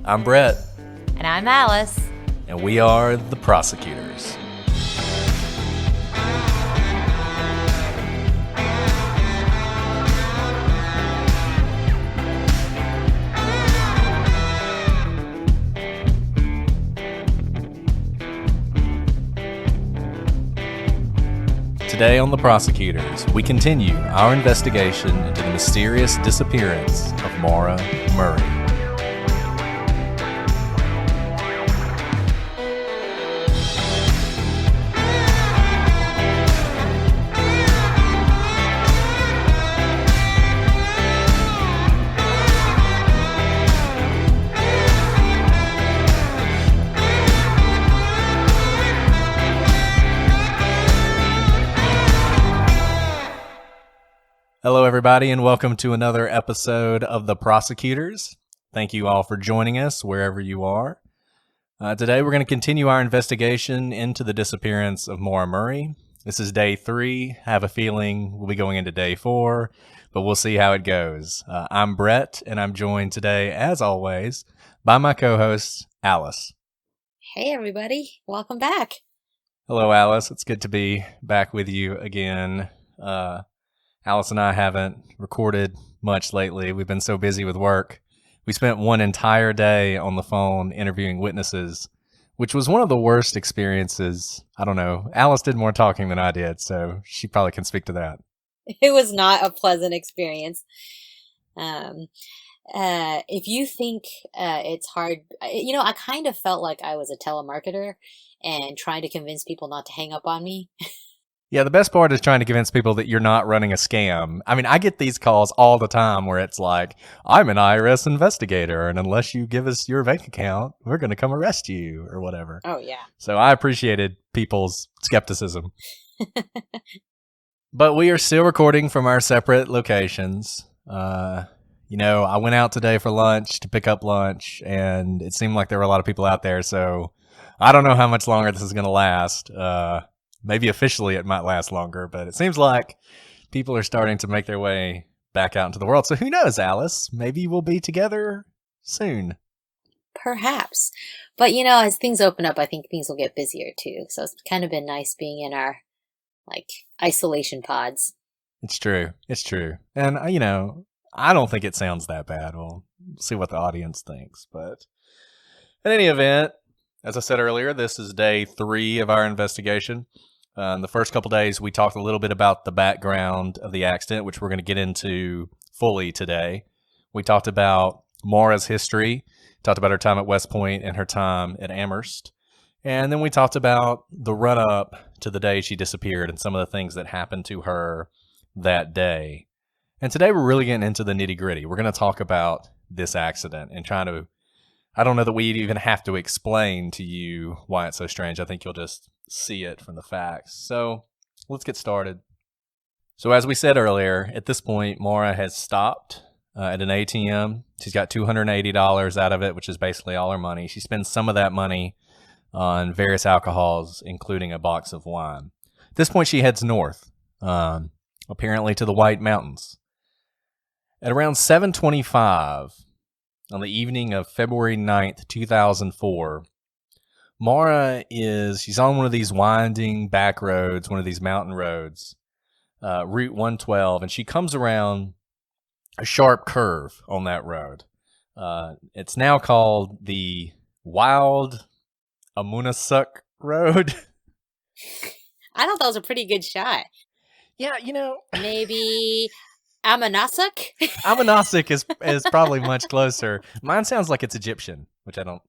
I'm Brett. And I'm Alice. And we are the Prosecutors. Today on The Prosecutors, we continue our investigation into the mysterious disappearance of Maura Murray. Hello, everybody, and welcome to another episode of The Prosecutors. Thank you all for joining us wherever you are. Today, we're going to continue our investigation into the disappearance of Maura Murray. This is day 3. I have a feeling we'll be going into day 4, but we'll see how it goes. I'm Brett, and I'm joined today, as always, by my co-host, Alice. Hey, everybody. Welcome back. Hello, Alice. It's good to be back with you again. Alice and I haven't recorded much lately. We've been so busy with work. We spent one entire day on the phone interviewing witnesses, which was one of the worst experiences. I don't know. Alice did more talking than I did, so she probably can speak to that. It was not a pleasant experience. If you think it's hard, I kind of felt like I was a telemarketer and trying to convince people not to hang up on me. Yeah, the best part is trying to convince people that you're not running a scam. I mean, I get these calls all the time where it's like, I'm an IRS investigator, and unless you give us your bank account, we're going to come arrest you or whatever. Oh, yeah. So I appreciated people's skepticism. But we are still recording from our separate locations. I went out today for lunch to pick up lunch, and it seemed like there were a lot of people out there, so I don't know how much longer this is going to last. Maybe officially it might last longer, but it seems like people are starting to make their way back out into the world. So who knows, Alice? Maybe we'll be together soon. Perhaps. But, as things open up, I think things will get busier too. So it's kind of been nice being in our, isolation pods. It's true. It's true. And, I don't think it sounds that bad. We'll see what the audience thinks. But in any event, as I said earlier, this is day 3 of our investigation. In the first couple days, we talked a little bit about the background of the accident, which we're going to get into fully today. We talked about Maura's history, talked about her time at West Point and her time at Amherst. And then we talked about the run-up to the day she disappeared and some of the things that happened to her that day. And today we're really getting into the nitty-gritty. We're going to talk about this accident and trying to, I don't know that we even have to explain to you why it's so strange. I think you'll just see it from the facts. So let's get started. So as we said earlier, at this point, Maura has stopped at an ATM. She's got $280 out of it, which is basically all her money. She spends some of that money on various alcohols, including a box of wine. At this point, she heads north, apparently to the White Mountains. At around 7:25 on the evening of February 9th, 2004, Maura she's on one of these winding back roads, one of these mountain roads, Route 112, and she comes around a sharp curve on that road. It's now called the Wild Amunasuk Road. I thought that was a pretty good shot. Yeah, Maybe Amanasuk? Amanasuk is probably much closer. Mine sounds like it's Egyptian, which I don't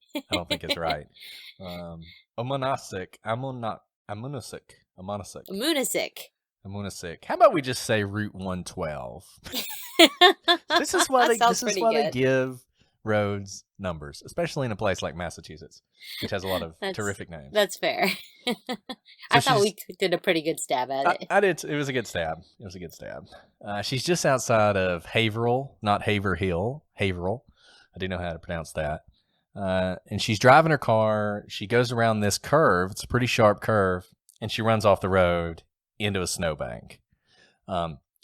think is right. Amunasuk. How about we just say Route 112? This is why they give roads numbers, especially in a place like Massachusetts, which has a lot of terrific names. That's fair. I thought we did a pretty good stab at it. I did. It was a good stab. She's just outside of Haverhill, not Haverhill. Haverhill. I do know how to pronounce that. And she's driving her car. She goes around this curve. It's a pretty sharp curve, and she runs off the road into a snowbank.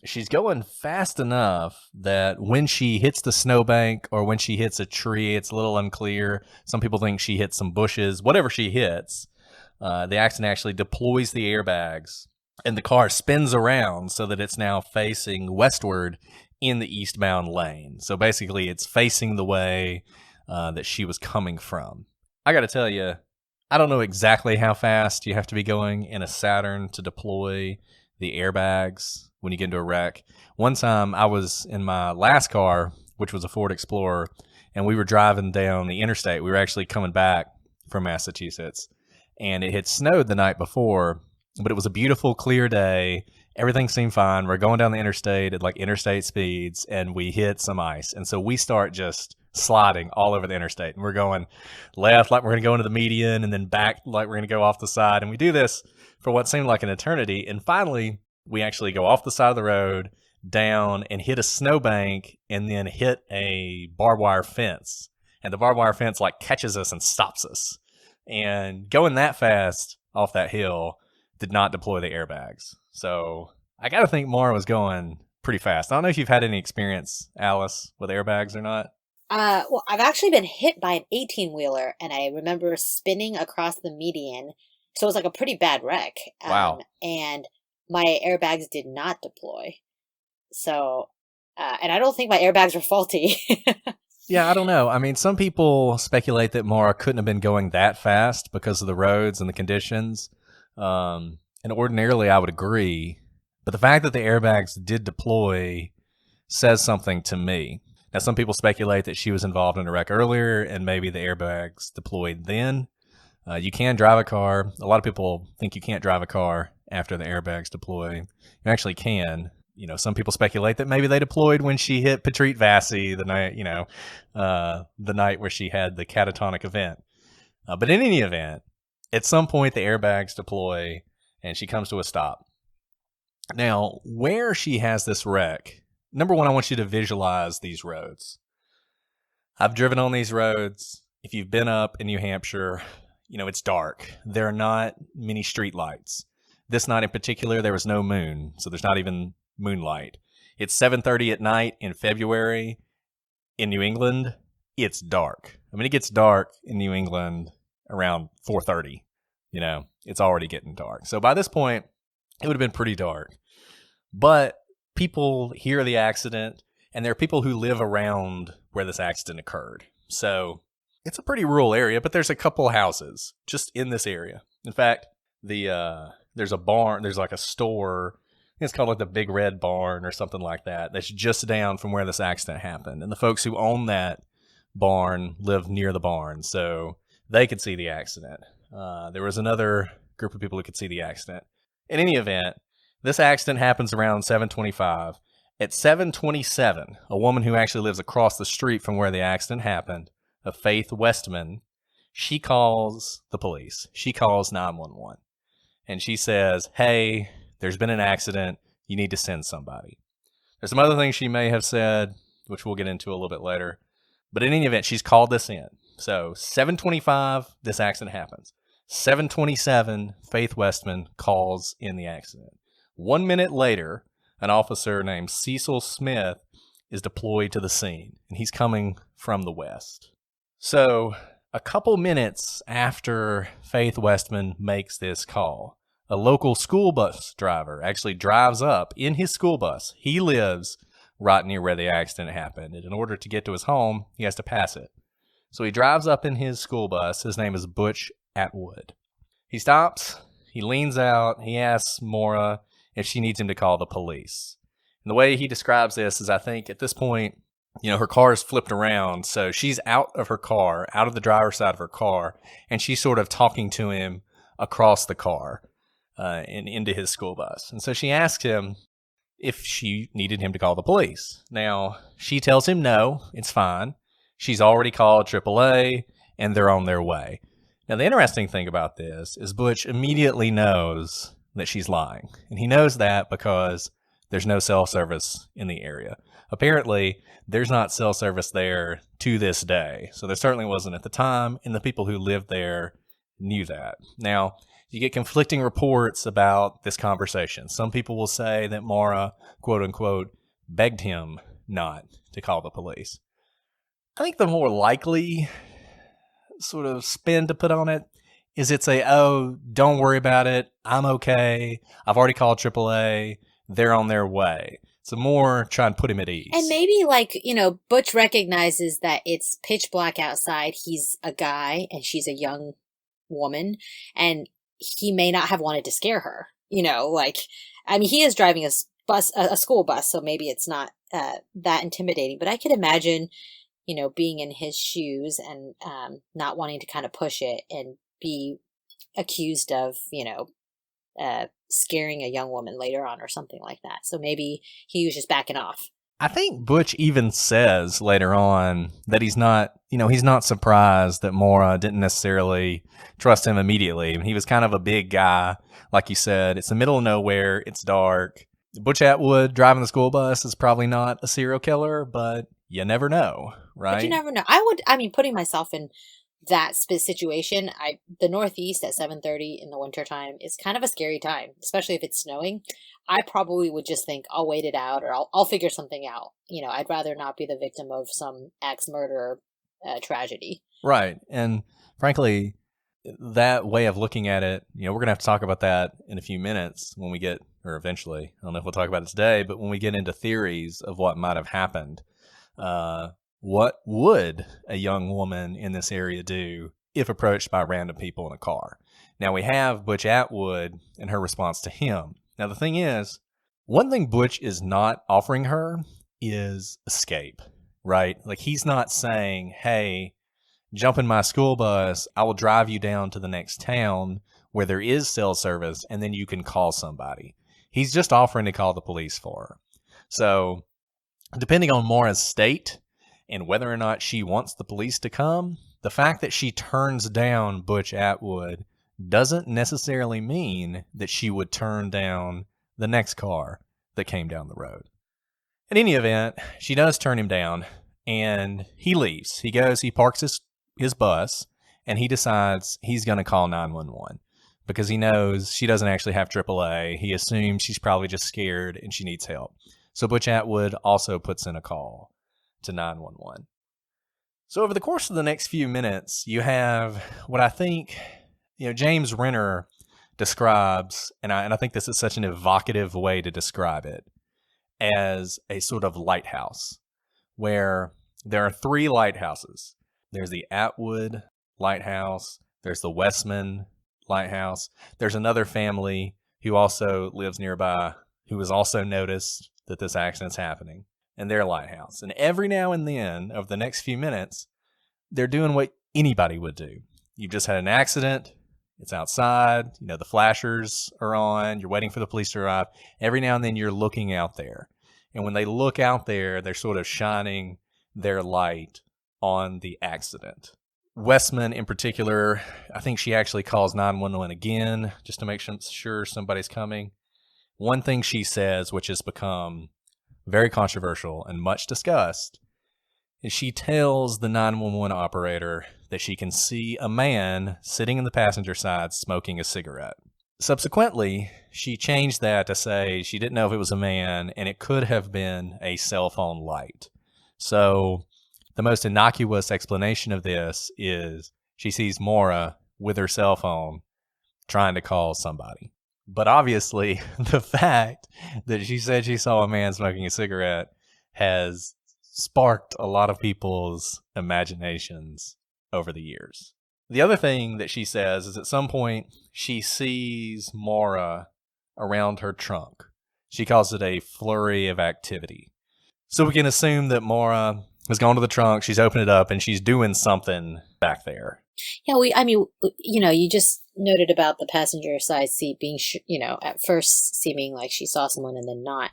she's going fast enough that when she hits the snowbank or when she hits a tree, it's a little unclear. Some people think she hits some bushes. Whatever she hits, the accident actually deploys the airbags, and the car spins around so that it's now facing westward in the eastbound lane. So basically, it's facing the way that she was coming from. I got to tell you, I don't know exactly how fast you have to be going in a Saturn to deploy the airbags when you get into a wreck. One time I was in my last car, which was a Ford Explorer, and we were driving down the interstate. We were actually coming back from Massachusetts, and it had snowed the night before, but it was a beautiful, clear day. Everything seemed fine. We're going down the interstate at like interstate speeds, and we hit some ice. And so we start just sliding all over the interstate. And we're going left like we're going to go into the median, and then back like we're going to go off the side. And we do this for what seemed like an eternity. And finally, we actually go off the side of the road, down, and hit a snowbank, and then hit a barbed wire fence. And the barbed wire fence like catches us and stops us. And going that fast off that hill did not deploy the airbags. So I got to think Maura was going pretty fast. I don't know if you've had any experience, Alice, with airbags or not. Well, I've actually been hit by an 18-wheeler, and I remember spinning across the median. So it was like a pretty bad wreck. Wow. And my airbags did not deploy. So, and I don't think my airbags were faulty. Yeah, I don't know. I mean, some people speculate that Maura couldn't have been going that fast because of the roads and the conditions. And ordinarily I would agree. But the fact that the airbags did deploy says something to me. Now, some people speculate that she was involved in a wreck earlier and maybe the airbags deployed then. You can drive a car. A lot of people think you can't drive a car after the airbags deploy. You actually can. You know, some people speculate that maybe they deployed when she hit Patrick Vassy the night, the night where she had the catatonic event. But in any event, at some point the airbags deploy and she comes to a stop. Now, where she has this wreck, number one, I want you to visualize these roads. I've driven on these roads. If you've been up in New Hampshire, it's dark. There are not many street lights. This night in particular, there was no moon, so there's not even moonlight. It's 7:30 at night in February in New England. It's dark. I mean, it gets dark in New England around 4:30. It's already getting dark. So by this point, it would have been pretty dark. But people hear the accident, and there are people who live around where this accident occurred. So it's a pretty rural area, but there's a couple houses just in this area. In fact, there's a barn, there's like a store, it's called like the Big Red Barn or something like that, that's just down from where this accident happened. And the folks who own that barn live near the barn, so they could see the accident. There was another group of people who could see the accident. In any event, this accident happens around 7:25. At 7:27, a woman who actually lives across the street from where the accident happened, a Faith Westman, she calls the police. She calls 911. And she says, hey, there's been an accident. You need to send somebody. There's some other things she may have said, which we'll get into a little bit later. But in any event, she's called this in. So 7:25, this accident happens. 7:27, Faith Westman calls in the accident. 1 minute later, an officer named Cecil Smith is deployed to the scene, and he's coming from the west. So a couple minutes after Faith Westman makes this call, a local school bus driver actually drives up in his school bus. He lives right near where the accident happened, and in order to get to his home, he has to pass it. So he drives up in his school bus. His name is Butch Atwood. He stops, he leans out, he asks Maura if she needs him to call the police. And the way he describes this is, I think at this point, her car is flipped around, so she's out of her car, out of the driver's side of her car, and she's sort of talking to him across the car and into his school bus. And so she asks him if she needed him to call the police. Now, she tells him no, it's fine. She's already called AAA, and they're on their way. Now, the interesting thing about this is Butch immediately knows that she's lying. And he knows that because there's no cell service in the area. Apparently, there's not cell service there to this day. So there certainly wasn't at the time, and the people who lived there knew that. Now, You get conflicting reports about this conversation. Some people will say that Maura, quote unquote, begged him not to call the police. I think the more likely sort of spin to put on it is it's oh, don't worry about it. I'm okay. I've already called AAA. They're on their way. So more try and put him at ease. And maybe Butch recognizes that it's pitch black outside. He's a guy and she's a young woman, and he may not have wanted to scare her. He is driving a school bus, so maybe it's not that intimidating. But I could imagine, being in his shoes and not wanting to kind of push it and be accused of, scaring a young woman later on or something like that. So maybe he was just backing off. I think Butch even says later on that he's not surprised that Maura didn't necessarily trust him immediately. I mean, he was kind of a big guy. Like you said, it's the middle of nowhere. It's dark. Butch Atwood driving the school bus is probably not a serial killer, but you never know, right? But you never know. Putting myself in that situation, the Northeast at 7:30 in the wintertime is kind of a scary time, especially if it's snowing. I probably would just think I'll wait it out, or I'll figure something out. I'd rather not be the victim of some axe murder tragedy. Right. And frankly, that way of looking at it, we're going to have to talk about that in a few minutes when we get, or eventually, I don't know if we'll talk about it today, but when we get into theories of what might have happened. What would a young woman in this area do if approached by random people in a car? Now, we have Butch Atwood and her response to him. Now, the thing is, one thing Butch is not offering her is escape, right? Like, he's not saying, hey, jump in my school bus, I will drive you down to the next town where there is cell service, and then you can call somebody. He's just offering to call the police for her. So, depending on Maura's state and whether or not she wants the police to come, the fact that she turns down Butch Atwood doesn't necessarily mean that she would turn down the next car that came down the road. In any event, she does turn him down, and he leaves. He parks his bus, and he decides he's going to call 911 because he knows she doesn't actually have AAA. He assumes she's probably just scared and she needs help. So Butch Atwood also puts in a call to 911. So over the course of the next few minutes, you have what I think, James Renner describes, and I think this is such an evocative way to describe it, as a sort of lighthouse, where there are 3 lighthouses. There's the Atwood lighthouse, there's the Westman lighthouse, there's another family who also lives nearby who has also noticed that this accident's happening, and their lighthouse. And every now and then, over the next few minutes, they're doing what anybody would do. You've just had an accident. It's outside. The flashers are on. You're waiting for the police to arrive. Every now and then, you're looking out there. And when they look out there, they're sort of shining their light on the accident. Westman, in particular, I think she actually calls 911 again just to make sure somebody's coming. One thing she says, which has become very controversial and much discussed, is she tells the 911 operator that she can see a man sitting in the passenger side smoking a cigarette. Subsequently, she changed that to say she didn't know if it was a man and it could have been a cell phone light. So the most innocuous explanation of this is she sees Maura with her cell phone trying to call somebody. But obviously, the fact that she said she saw a man smoking a cigarette has sparked a lot of people's imaginations over the years. The other thing that she says is at some point she sees Maura around her trunk. She calls it a flurry of activity. So we can assume that Maura has gone to the trunk, she's opened it up, and she's doing something back there. Yeah, you just noted about the passenger side seat being, at first seeming like she saw someone and then not.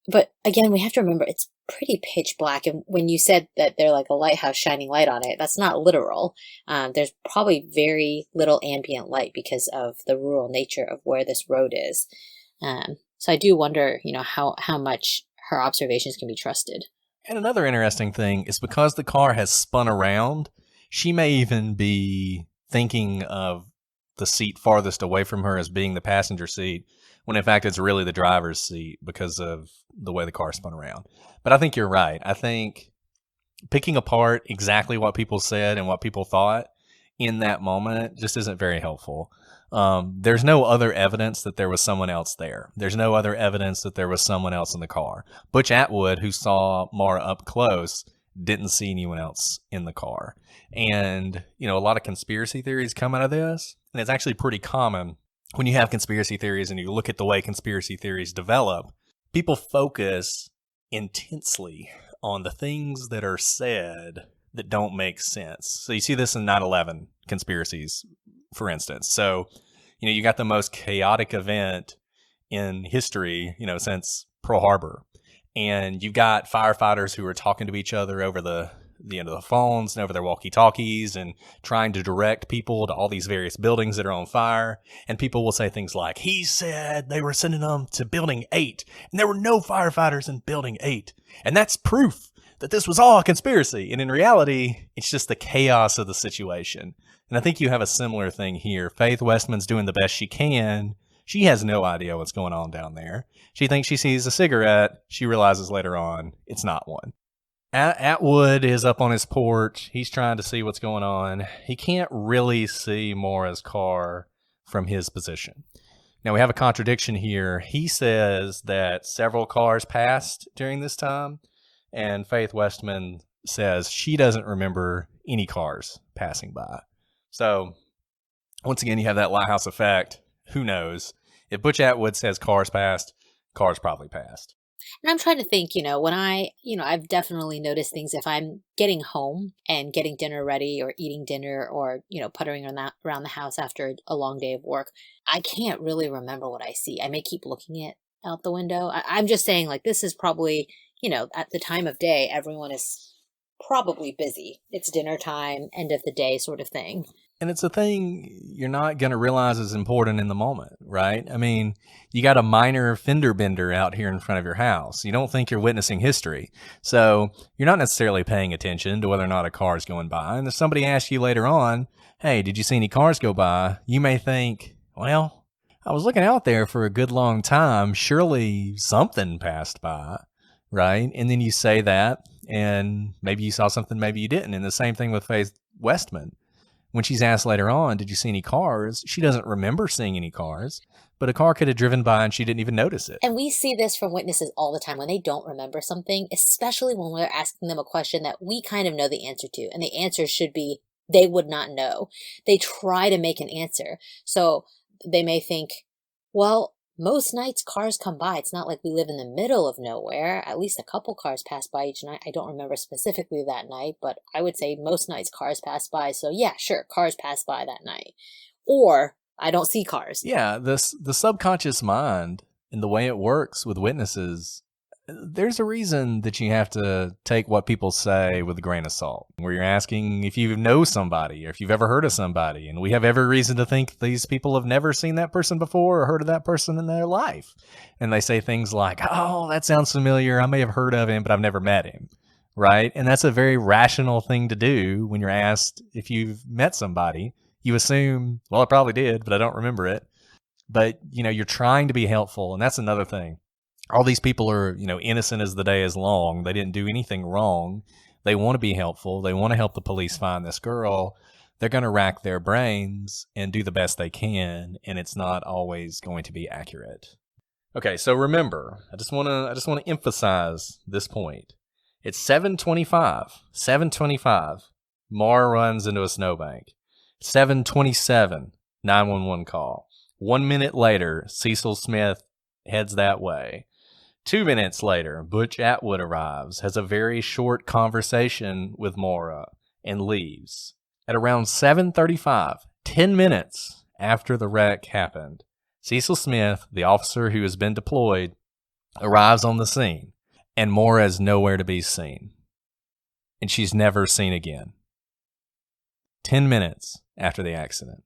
But again, we have to remember it's pretty pitch black. And when you said that they're like a lighthouse shining light on it, that's not literal. There's probably very little ambient light because of the rural nature of where this road is. So I do wonder, how much her observations can be trusted. And another interesting thing is because the car has spun around, she may even be thinking of the seat farthest away from her as being the passenger seat, when in fact it's really the driver's seat because of the way the car spun around. But I think you're right. I think picking apart exactly what people said and what people thought in that moment just isn't very helpful. There's no other evidence that there was someone else there. There's no other evidence that there was someone else in the car. Butch Atwood, who saw Maura up close, didn't see anyone else in the car. And, a lot of conspiracy theories come out of this. And it's actually pretty common when you have conspiracy theories and you look at the way conspiracy theories develop, people focus intensely on the things that are said that don't make sense. So you see this in 9/11 conspiracies, for instance. So, you got the most chaotic event in history, since Pearl Harbor. And you've got firefighters who are talking to each other over the end of the phones and over their walkie-talkies and trying to direct people to all these various buildings that are on fire. And people will say things like, he said they were sending them to building 8 and there were no firefighters in building 8. And that's proof that this was all a conspiracy. And in reality, it's just the chaos of the situation. And I think you have a similar thing here. Faith Westman's doing the best she can. She has no idea what's going on down there. She thinks she sees a cigarette. She realizes later on it's not one. Atwood is up on his porch. He's trying to see what's going on. He can't really see Maura's car from his position. Now, we have a contradiction here. He says that several cars passed during this time, and Faith Westman says she doesn't remember any cars passing by. So, once again, you have that lighthouse effect. Who knows? If Butch Atwood says cars passed, cars probably passed. And I'm trying to think, when I've definitely noticed things if I'm getting home and getting dinner ready or eating dinner or, puttering around the house after a long day of work, I can't really remember what I see. I may keep looking out the window. I'm just saying, like, this is probably, at the time of day, everyone is probably busy. It's dinner time, end of the day sort of thing. And it's a thing you're not going to realize is important in the moment, right? I mean, you got a minor fender bender out here in front of your house. You don't think you're witnessing history. So you're not necessarily paying attention to whether or not a car is going by. And if somebody asks you later on, hey, did you see any cars go by? You may think, well, I was looking out there for a good long time. Surely something passed by, right? And then you say that, and maybe you saw something, maybe you didn't. And the same thing with Faith Westman. When she's asked later on, did you see any cars? She doesn't remember seeing any cars, but a car could have driven by and she didn't even notice it. And we see this from witnesses all the time when they don't remember something, especially when we're asking them a question that we kind of know the answer to. And the answer should be, they would not know. They try to make an answer. So they may think, well, most nights cars come by. It's not like we live in the middle of nowhere. At least a couple cars pass by each night. I don't remember specifically that night, but I would say most nights cars pass by. So yeah, sure, cars pass by that night. Or I don't see cars. Yeah, the subconscious mind and the way it works with witnesses, there's a reason that you have to take what people say with a grain of salt, where you're asking if you know somebody or if you've ever heard of somebody. And we have every reason to think these people have never seen that person before or heard of that person in their life. And they say things like, oh, that sounds familiar. I may have heard of him, but I've never met him. Right? And that's a very rational thing to do when you're asked if you've met somebody. You assume, well, I probably did, but I don't remember it. But, you're trying to be helpful. And that's another thing. All these people are, innocent as the day is long. They didn't do anything wrong. They want to be helpful. They want to help the police find this girl. They're going to rack their brains and do the best they can, and it's not always going to be accurate. Okay, so remember, I just want to emphasize this point. It's 7:25. 7:25. Maura runs into a snowbank. 7:27. 911 call. 1 minute later, Cecil Smith heads that way. 2 minutes later, Butch Atwood arrives, has a very short conversation with Maura, and leaves. At around 7:35, 10 minutes after the wreck happened, Cecil Smith, the officer who has been deployed, arrives on the scene, and Maura is nowhere to be seen. And she's never seen again. 10 minutes after the accident.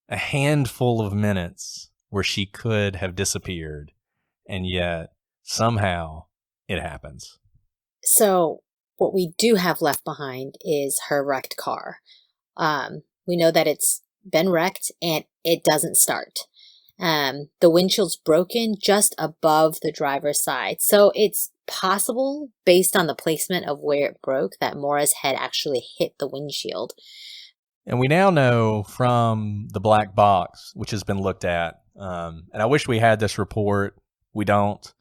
A handful of minutes where she could have disappeared, and yet somehow it happens. So what we do have left behind is her wrecked car. We know that it's been wrecked and it doesn't start. The windshield's broken just above the driver's side. So it's possible, based on the placement of where it broke, that Maura's head actually hit the windshield. And we now know from the black box, which has been looked at, and I wish we had this report. We don't.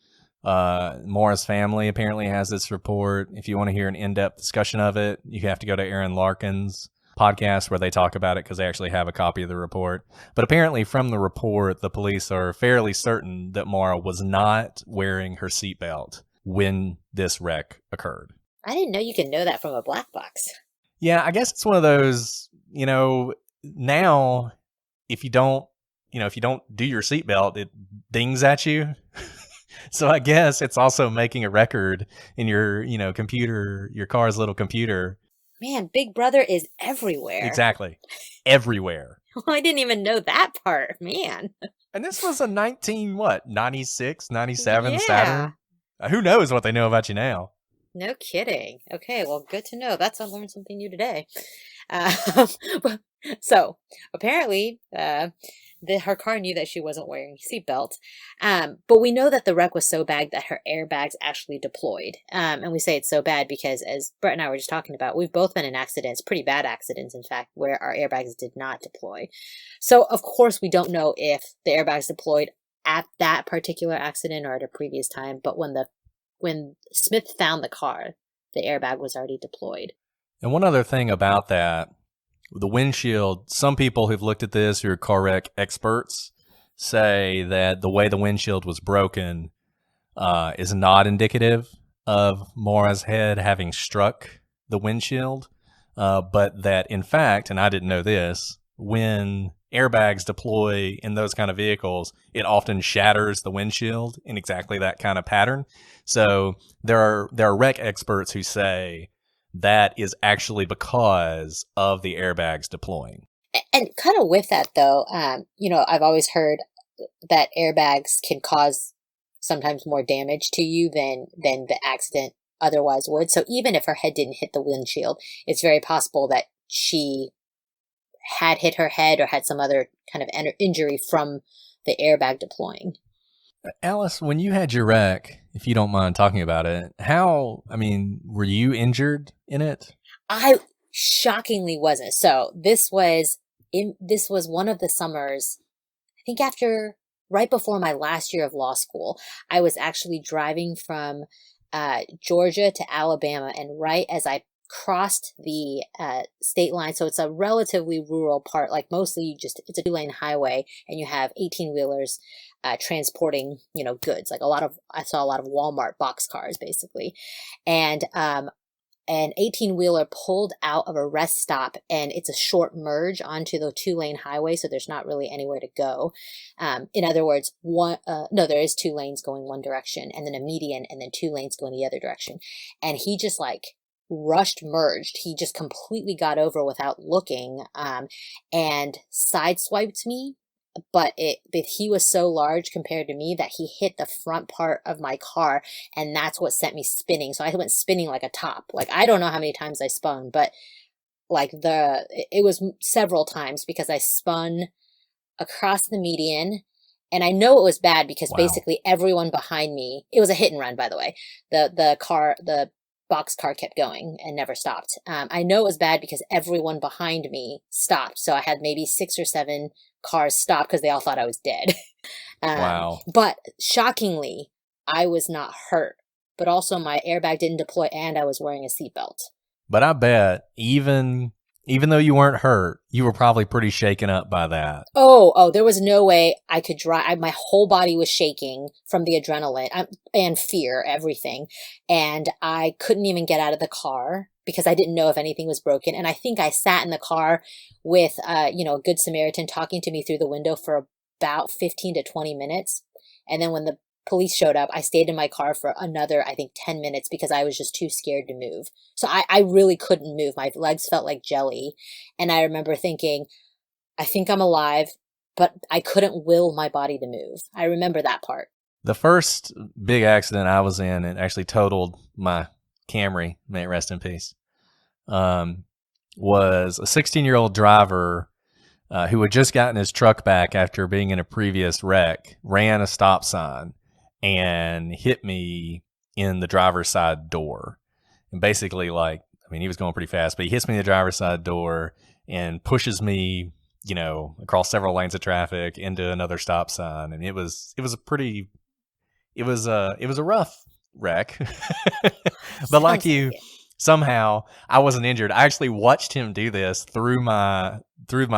Maura's family apparently has this report. If you want to hear an in-depth discussion of it, you have to go to Aaron Larkin's podcast where they talk about it because they actually have a copy of the report. But apparently from the report, the police are fairly certain that Maura was not wearing her seatbelt when this wreck occurred. I didn't know you could know that from a black box. Yeah, I guess it's one of those, now if you don't do your seatbelt, it dings at you. So I guess it's also making a record in your, computer, your car's little computer. Man, Big Brother is everywhere. Exactly. Everywhere. Well, I didn't even know that part, man. And this was a 96, 97 Yeah. Saturn. Who knows what they know about you now? No kidding. Okay, well, good to know. I learned something new today. So apparently, her car knew that she wasn't wearing a seatbelt. But we know that the wreck was so bad that her airbags actually deployed. And we say it's so bad because, as Brett and I were just talking about, we've both been in accidents, pretty bad accidents, in fact, where our airbags did not deploy. So, of course, we don't know if the airbags deployed at that particular accident or at a previous time. But when Smith found the car, the airbag was already deployed. And one other thing about that, the windshield, some people who've looked at this who are car wreck experts say that the way the windshield was broken is not indicative of Maura's head having struck the windshield, but that in fact, and I didn't know this, when airbags deploy in those kind of vehicles, it often shatters the windshield in exactly that kind of pattern. So there are wreck experts who say that is actually because of the airbags deploying. And kind of with that, though, I've always heard that airbags can cause sometimes more damage to you than the accident otherwise would. So even if her head didn't hit the windshield, it's very possible that she had hit her head or had some other kind of injury from the airbag deploying. Alice, when you had your wreck, if you don't mind talking about it, were you injured in it? I shockingly wasn't. So this was one of the summers, I think right before my last year of law school. I was actually driving from Georgia to Alabama, and right as I crossed the state line, so it's a relatively rural part, like mostly it's a 2-lane highway, and you have 18-wheelers transporting goods, like I saw a lot of Walmart boxcars basically, and an 18-wheeler pulled out of a rest stop, and it's a short merge onto the 2-lane highway, so there's not really anywhere to go. In other words, there is 2 lanes going one direction, and then a median, and then 2 lanes going the other direction, and he just merged. He just completely got over without looking, and sideswiped me. But he was so large compared to me that he hit the front part of my car, and that's what sent me spinning. So I went spinning like a top. Like, I don't know how many times I spun, but it was several times, because I spun across the median. And I know it was bad because basically everyone behind me, it was a hit and run, by the way. The boxcar kept going and never stopped. I know it was bad because everyone behind me stopped. So I had maybe 6 or 7 cars stop because they all thought I was dead. Wow. But shockingly, I was not hurt. But also my airbag didn't deploy, and I was wearing a seatbelt. But I bet even though you weren't hurt, you were probably pretty shaken up by that. Oh, there was no way I could drive. My whole body was shaking from the adrenaline and fear, everything. And I couldn't even get out of the car because I didn't know if anything was broken. And I think I sat in the car with, a good Samaritan talking to me through the window for about 15 to 20 minutes. And then when the police showed up, I stayed in my car for another, I think, 10 minutes because I was just too scared to move. So I really couldn't move. My legs felt like jelly. And I remember thinking, I think I'm alive, but I couldn't will my body to move. I remember that part. The first big accident I was in, it actually totaled my Camry, may it rest in peace, was a 16-year-old driver who had just gotten his truck back after being in a previous wreck, ran a stop sign and hit me in the driver's side door. And basically, like, I mean, he was going pretty fast, but he hits me in the driver's side door and pushes me, across several lanes of traffic into another stop sign. And it was a rough wreck. But like you, somehow I wasn't injured. I actually watched him do this through my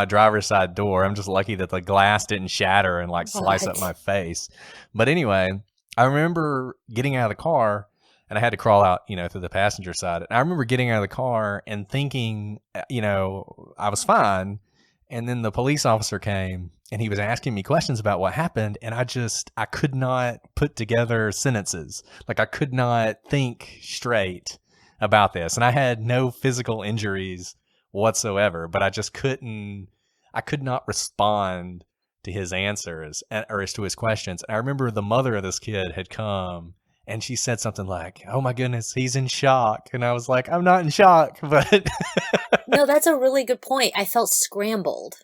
driver's side door. I'm just lucky that the glass didn't shatter and like slice up my face. But anyway, I remember getting out of the car and I had to crawl out, through the passenger side. And I remember getting out of the car and thinking, I was fine. And then the police officer came and he was asking me questions about what happened. And I could not put together sentences. Like I could not think straight about this. And I had no physical injuries whatsoever, but I could not respond to his answers or as to his questions. And I remember the mother of this kid had come and she said something like, "Oh my goodness, he's in shock." And I was like, "I'm not in shock," but no, that's a really good point. I felt scrambled.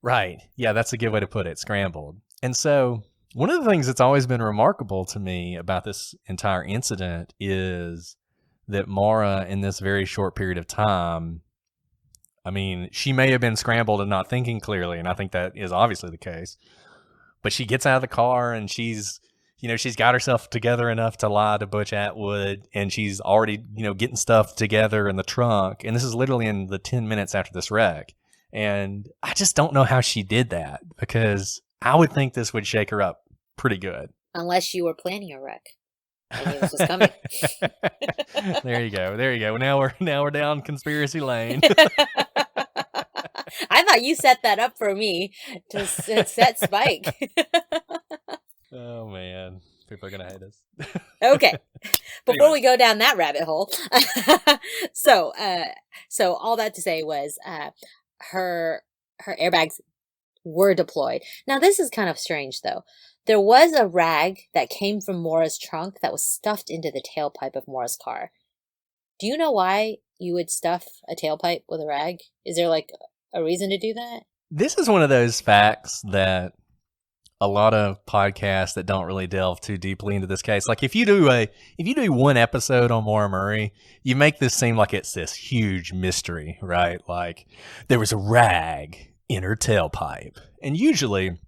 Right. Yeah, that's a good way to put it, scrambled. And so one of the things that's always been remarkable to me about this entire incident is that Maura, in this very short period of time, I mean, she may have been scrambled and not thinking clearly, and I think that is obviously the case. But she gets out of the car and she's got herself together enough to lie to Butch Atwood, and she's already, getting stuff together in the trunk. And this is literally in the 10 minutes after this wreck. And I just don't know how she did that, because I would think this would shake her up pretty good. Unless you were planning a wreck. I knew this was coming. There you go. Now we're down conspiracy lane. I thought you set that up for me to set Spike. Oh man, people are gonna hate us. Okay, before we go down that rabbit hole, so all that to say was, her airbags were deployed. Now this is kind of strange though. There was a rag that came from Maura's trunk that was stuffed into the tailpipe of Maura's car. Do you know why you would stuff a tailpipe with a rag? Is there like a reason to do that? This is one of those facts that a lot of podcasts that don't really delve too deeply into this case. Like if you do one episode on Maura Murray, you make this seem like it's this huge mystery, right? Like there was a rag in her tailpipe. And usually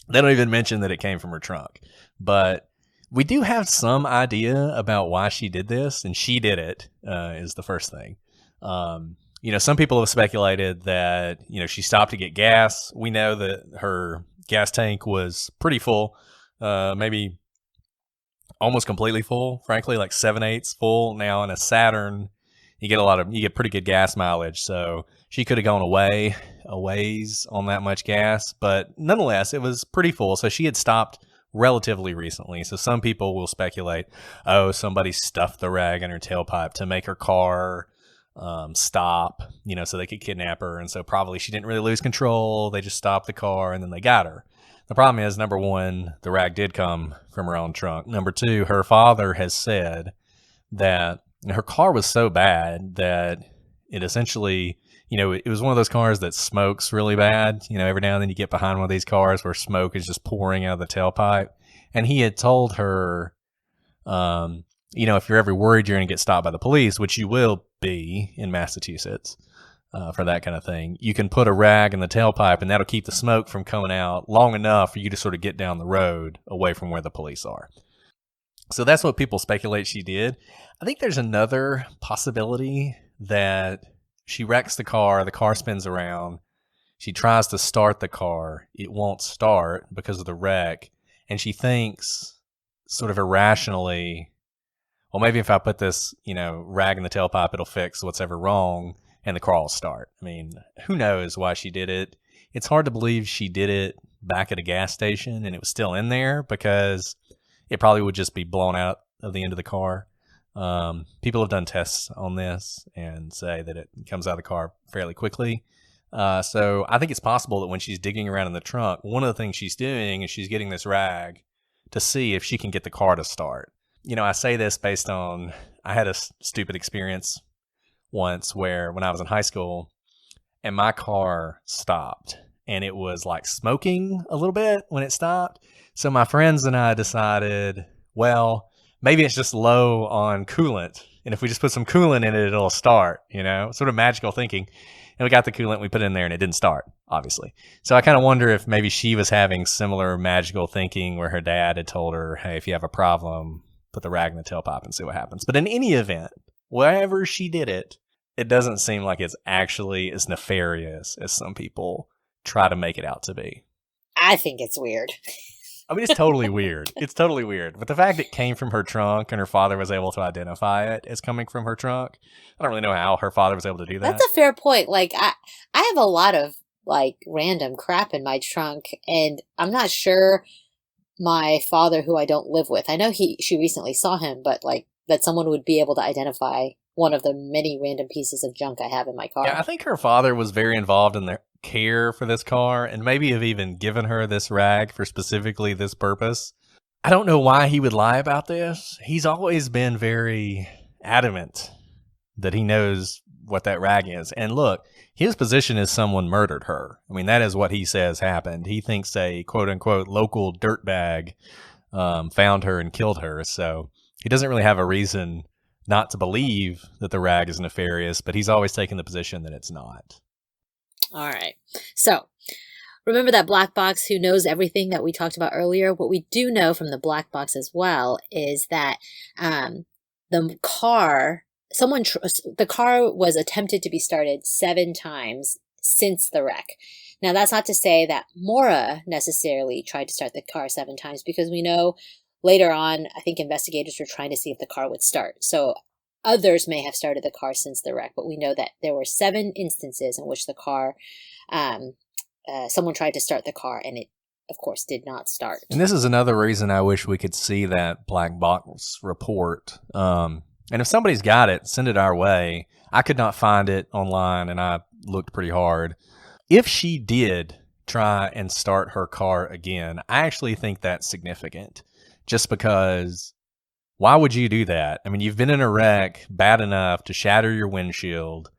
they don't even mention that it came from her trunk. But we do have some idea about why she did this, and she did it, is the first thing. Some people have speculated that, she stopped to get gas. We know that her gas tank was pretty full, maybe almost completely full, frankly, like 7/8 full. Now in a Saturn, you get pretty good gas mileage. So she could have gone a ways on that much gas, but nonetheless, it was pretty full. So she had stopped relatively recently. So some people will speculate, oh, somebody stuffed the rag in her tailpipe to make her car stop, so they could kidnap her. And so probably she didn't really lose control. They just stopped the car and then they got her. The problem is, number one, the rag did come from her own trunk. Number two, her father has said that her car was so bad that it essentially, it was one of those cars that smokes really bad. Every now and then you get behind one of these cars where smoke is just pouring out of the tailpipe. And he had told her, if you're ever worried you're going to get stopped by the police, which you will be in Massachusetts for that kind of thing, you can put a rag in the tailpipe and that'll keep the smoke from coming out long enough for you to sort of get down the road away from where the police are. So that's what people speculate she did. I think there's another possibility that she wrecks the car spins around, she tries to start the car, it won't start because of the wreck, and she thinks sort of irrationally, well, maybe if I put this, rag in the tailpipe, it'll fix what's ever wrong and the car will start. I mean, who knows why she did it? It's hard to believe she did it back at a gas station and it was still in there, because it probably would just be blown out of the end of the car. People have done tests on this and say that it comes out of the car fairly quickly. So I think it's possible that when she's digging around in the trunk, one of the things she's doing is she's getting this rag to see if she can get the car to start. I say this based on, I had a stupid experience once where when I was in high school and my car stopped and it was like smoking a little bit when it stopped. So my friends and I decided, well, maybe it's just low on coolant. And if we just put some coolant in it, it'll start, sort of magical thinking. And we got the coolant, we put it in there, and it didn't start, obviously. So I kind of wonder if maybe she was having similar magical thinking where her dad had told her, hey, if you have a problem, put the rag in the tailpipe and see what happens. But in any event, wherever she did it, it doesn't seem like it's actually as nefarious as some people try to make it out to be. I think it's weird. I mean, it's totally weird. It's totally weird. But the fact it came from her trunk and her father was able to identify it as coming from her trunk, I don't really know how her father was able to do that. That's a fair point. Like, I have a lot of, like, random crap in my trunk, and I'm not sure my father, who I don't live with, I know she recently saw him, but, like, that someone would be able to identify one of the many random pieces of junk I have in my car. Yeah, I think her father was very involved in the care for this car and maybe have even given her this rag for specifically this purpose. I don't know why he would lie about this. He's always been very adamant that he knows what that rag is. And look, his position is someone murdered her. I mean, that is what he says happened. He thinks a quote-unquote local dirtbag found her and killed her. So he doesn't really have a reason not to believe that the rag is nefarious, but he's always taken the position that it's not. All right. So remember that black box who knows everything that we talked about earlier? What we do know from the black box as well is that the car was attempted to be started 7 times since the wreck. Now, that's not to say that Maura necessarily tried to start the car 7 times, because we know later on, I think investigators were trying to see if the car would start. So others may have started the car since the wreck, but we know that there were 7 instances in which the car, someone tried to start the car, and it, of course, did not start. And this is another reason I wish we could see that black box report. And if somebody's got it, send it our way. I could not find it online, and I looked pretty hard. If she did try and start her car again, I actually think that's significant. Just because, why would you do that? I mean, you've been in a wreck bad enough to shatter your windshield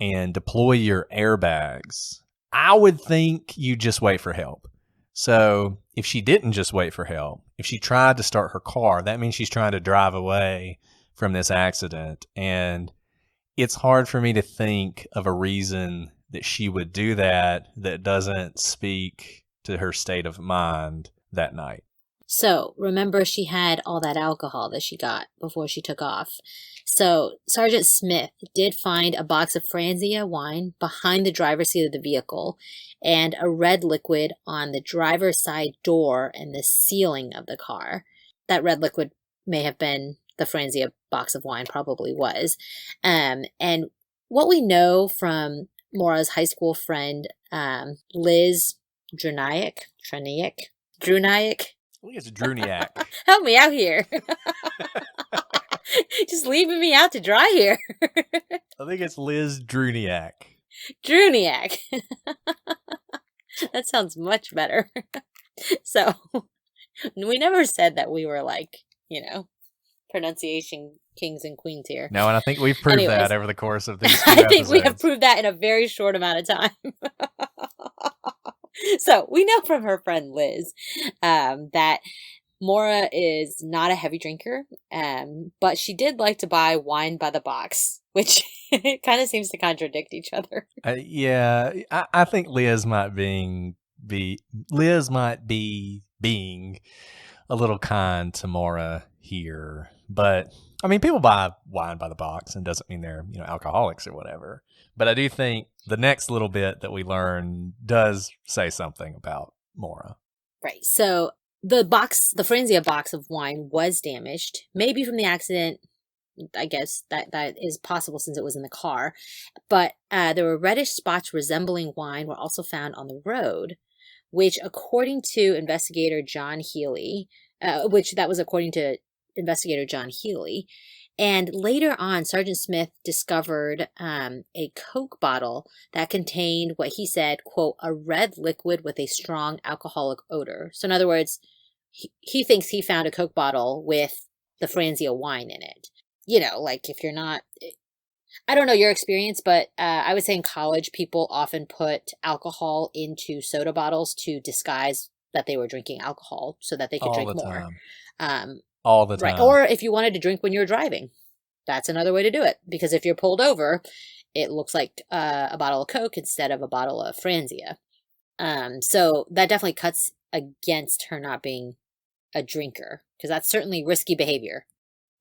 and deploy your airbags. I would think you just wait for help. So if she didn't just wait for help, if she tried to start her car, that means she's trying to drive away from this accident. And it's hard for me to think of a reason that she would do that doesn't speak to her state of mind that night. So remember, she had all that alcohol that she got before she took off. So Sergeant Smith did find a box of Franzia wine behind the driver's seat of the vehicle and a red liquid on the driver's side door and the ceiling of the car. That red liquid may have been the Franzia box of wine, probably was. And what we know from Maura's high school friend, Liz Druniak. I think it's Druniak. Help me out here. Just leaving me out to dry here. I think it's Liz Druniak. Druniak. That sounds much better. So, we never said that we were like, pronunciation kings and queens here. No, and I think we've proved that over the course of these 2 I think episodes. we have proved that in a very short amount of time. So we know from her friend Liz that Maura is not a heavy drinker, but she did like to buy wine by the box, which kind of seems to contradict each other. Yeah, I think Liz might be being a little kind to Maura here, but I mean, people buy wine by the box, and doesn't mean they're alcoholics or whatever. But I do think the next little bit that we learn does say something about Maura. Right. So the Franzia box of wine was damaged, maybe from the accident. I guess that is possible since it was in the car. But there were reddish spots resembling wine were also found on the road, which according to investigator John Healy, and later on, Sergeant Smith discovered a Coke bottle that contained what he said, quote, a red liquid with a strong alcoholic odor. So in other words, he thinks he found a Coke bottle with the Franzia wine in it. Like if you're not, I don't know your experience, but I would say in college, people often put alcohol into soda bottles to disguise that they were drinking alcohol so that they could All drink the more. time. Um, All the right. time. Or if you wanted to drink when you're driving, that's another way to do it. Because if you're pulled over, it looks like a bottle of Coke instead of a bottle of Franzia. So that definitely cuts against her not being a drinker, because that's certainly risky behavior.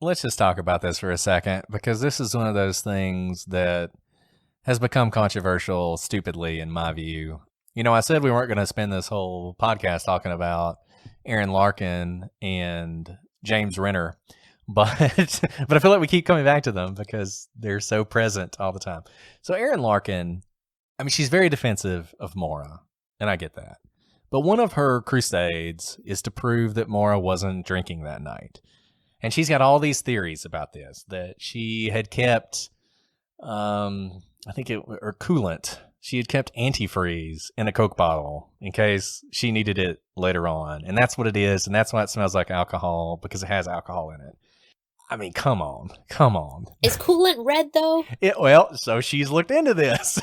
Let's just talk about this for a second, because this is one of those things that has become controversial stupidly, in my view. You know, I said we weren't going to spend this whole podcast talking about Aaron Larkin and James Renner, but but I feel like we keep coming back to them because they're so present all the time. So Aaron Larkin, I mean, she's very defensive of Maura, and I get that. But one of her crusades is to prove that Maura wasn't drinking that night. And she's got all these theories about this, that she had kept, or coolant. She had kept antifreeze in a Coke bottle in case she needed it later on. And that's what it is. And that's why it smells like alcohol, because it has alcohol in it. I mean, come on. Is coolant red, though? Well, so she's looked into this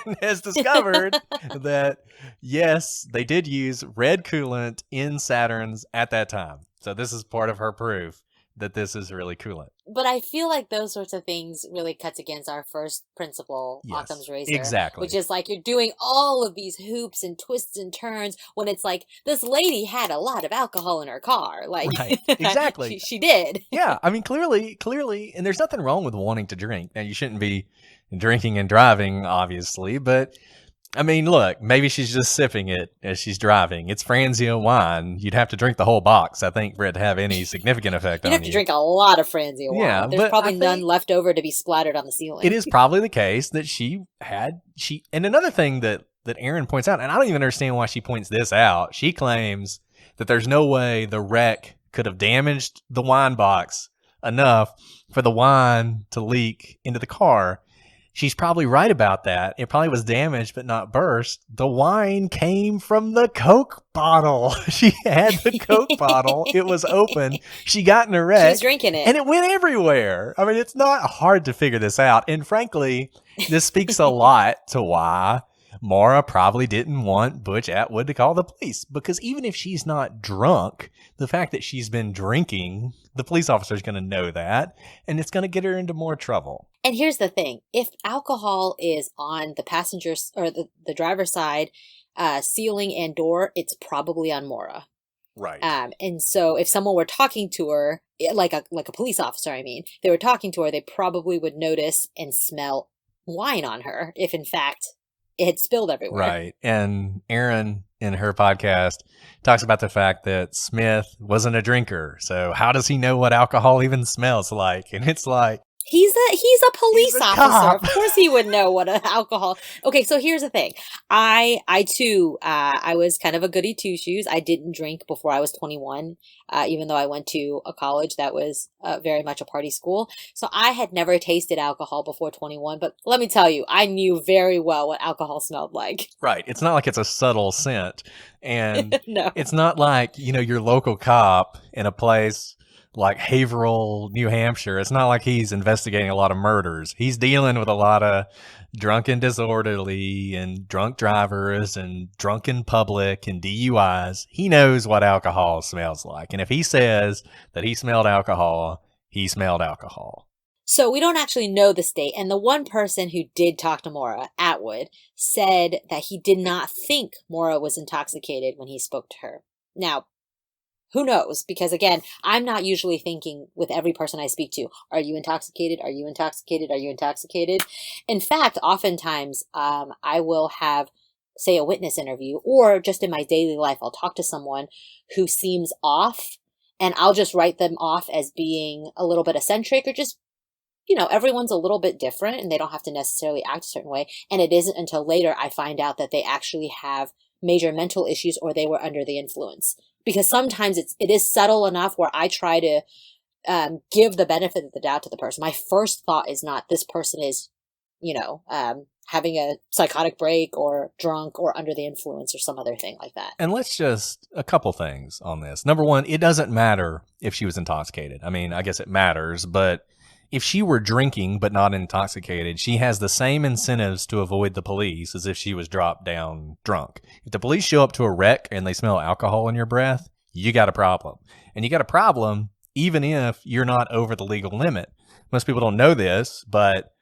and has discovered that, yes, they did use red coolant in Saturns at that time. So this is part of her proof that this is really coolant. But I feel like those sorts of things really cuts against our first principle, Yes, Occam's razor. exactly. Which is like you're doing all of these hoops and twists and turns when it's like, this lady had a lot of alcohol in her car. Like, right, exactly. she did. Yeah, I mean, clearly, and there's nothing wrong with wanting to drink. Now, you shouldn't be drinking and driving, obviously, but I mean, look, maybe she's just sipping it as she's driving. It's Franzia wine. You'd have to drink the whole box, I think, for it to have any significant effect on you. You'd have to drink a lot of Franzia wine. Yeah, There's but probably I none think left over to be splattered on the ceiling. it is probably the case that and another thing that Erin points out, and I don't even understand why she points this out. She claims that there's no way the wreck could have damaged the wine box enough for the wine to leak into the car. She's probably right about that. It probably was damaged but not burst. The wine came from the Coke bottle. She had the Coke bottle. It was open. She got in a wreck. She was drinking it. And it went everywhere. I mean, it's not hard to figure this out. And frankly, this speaks a lot to why Maura probably didn't want Butch Atwood to call the police. Because even if she's not drunk, the fact that she's been drinking, the police officer is going to know that. And it's going to get her into more trouble. And here's the thing. If alcohol is on the passenger's or the driver's side, ceiling and door, it's probably on Maura. Right. And so if someone were talking to her, like a police officer, I mean, they were talking to her, they probably would notice and smell wine on her if in fact it had spilled everywhere. Right. And Erin, in her podcast, talks about the fact that Smith wasn't a drinker. So how does he know what alcohol even smells like? And it's like, He's a police officer. Cop. Of course he would know what alcohol. Okay, so here's the thing. I too, I was kind of a goody two shoes. I didn't drink before I was 21, even though I went to a college that was very much a party school. So I had never tasted alcohol before 21. But let me tell you, I knew very well what alcohol smelled like. right. It's not like it's a subtle scent. And No. It's not like, your local cop in a place like Haverhill, New Hampshire. It's not like he's investigating a lot of murders. He's dealing with a lot of drunken disorderly and drunk drivers and drunken public and DUIs. He knows what alcohol smells like. And if he says that he smelled alcohol, he smelled alcohol. So we don't actually know the state. And the one person who did talk to Maura, Atwood, said that he did not think Maura was intoxicated when he spoke to her. Now, who knows? Because again, I'm not usually thinking with every person I speak to, are you intoxicated? Are you intoxicated? Are you intoxicated? In fact, oftentimes I will have, say, a witness interview, or just in my daily life, I'll talk to someone who seems off, and I'll just write them off as being a little bit eccentric, or just, everyone's a little bit different and they don't have to necessarily act a certain way. And it isn't until later I find out that they actually have major mental issues or they were under the influence. Because sometimes it is subtle enough where I try to give the benefit of the doubt to the person. My first thought is not this person is, having a psychotic break or drunk or under the influence or some other thing like that. And a couple things on this. Number one, it doesn't matter if she was intoxicated. I mean, I guess it matters, but if she were drinking but not intoxicated, she has the same incentives to avoid the police as if she was dropped down drunk. If the police show up to a wreck and they smell alcohol in your breath, you got a problem. And you got a problem even if you're not over the legal limit. Most people don't know this, but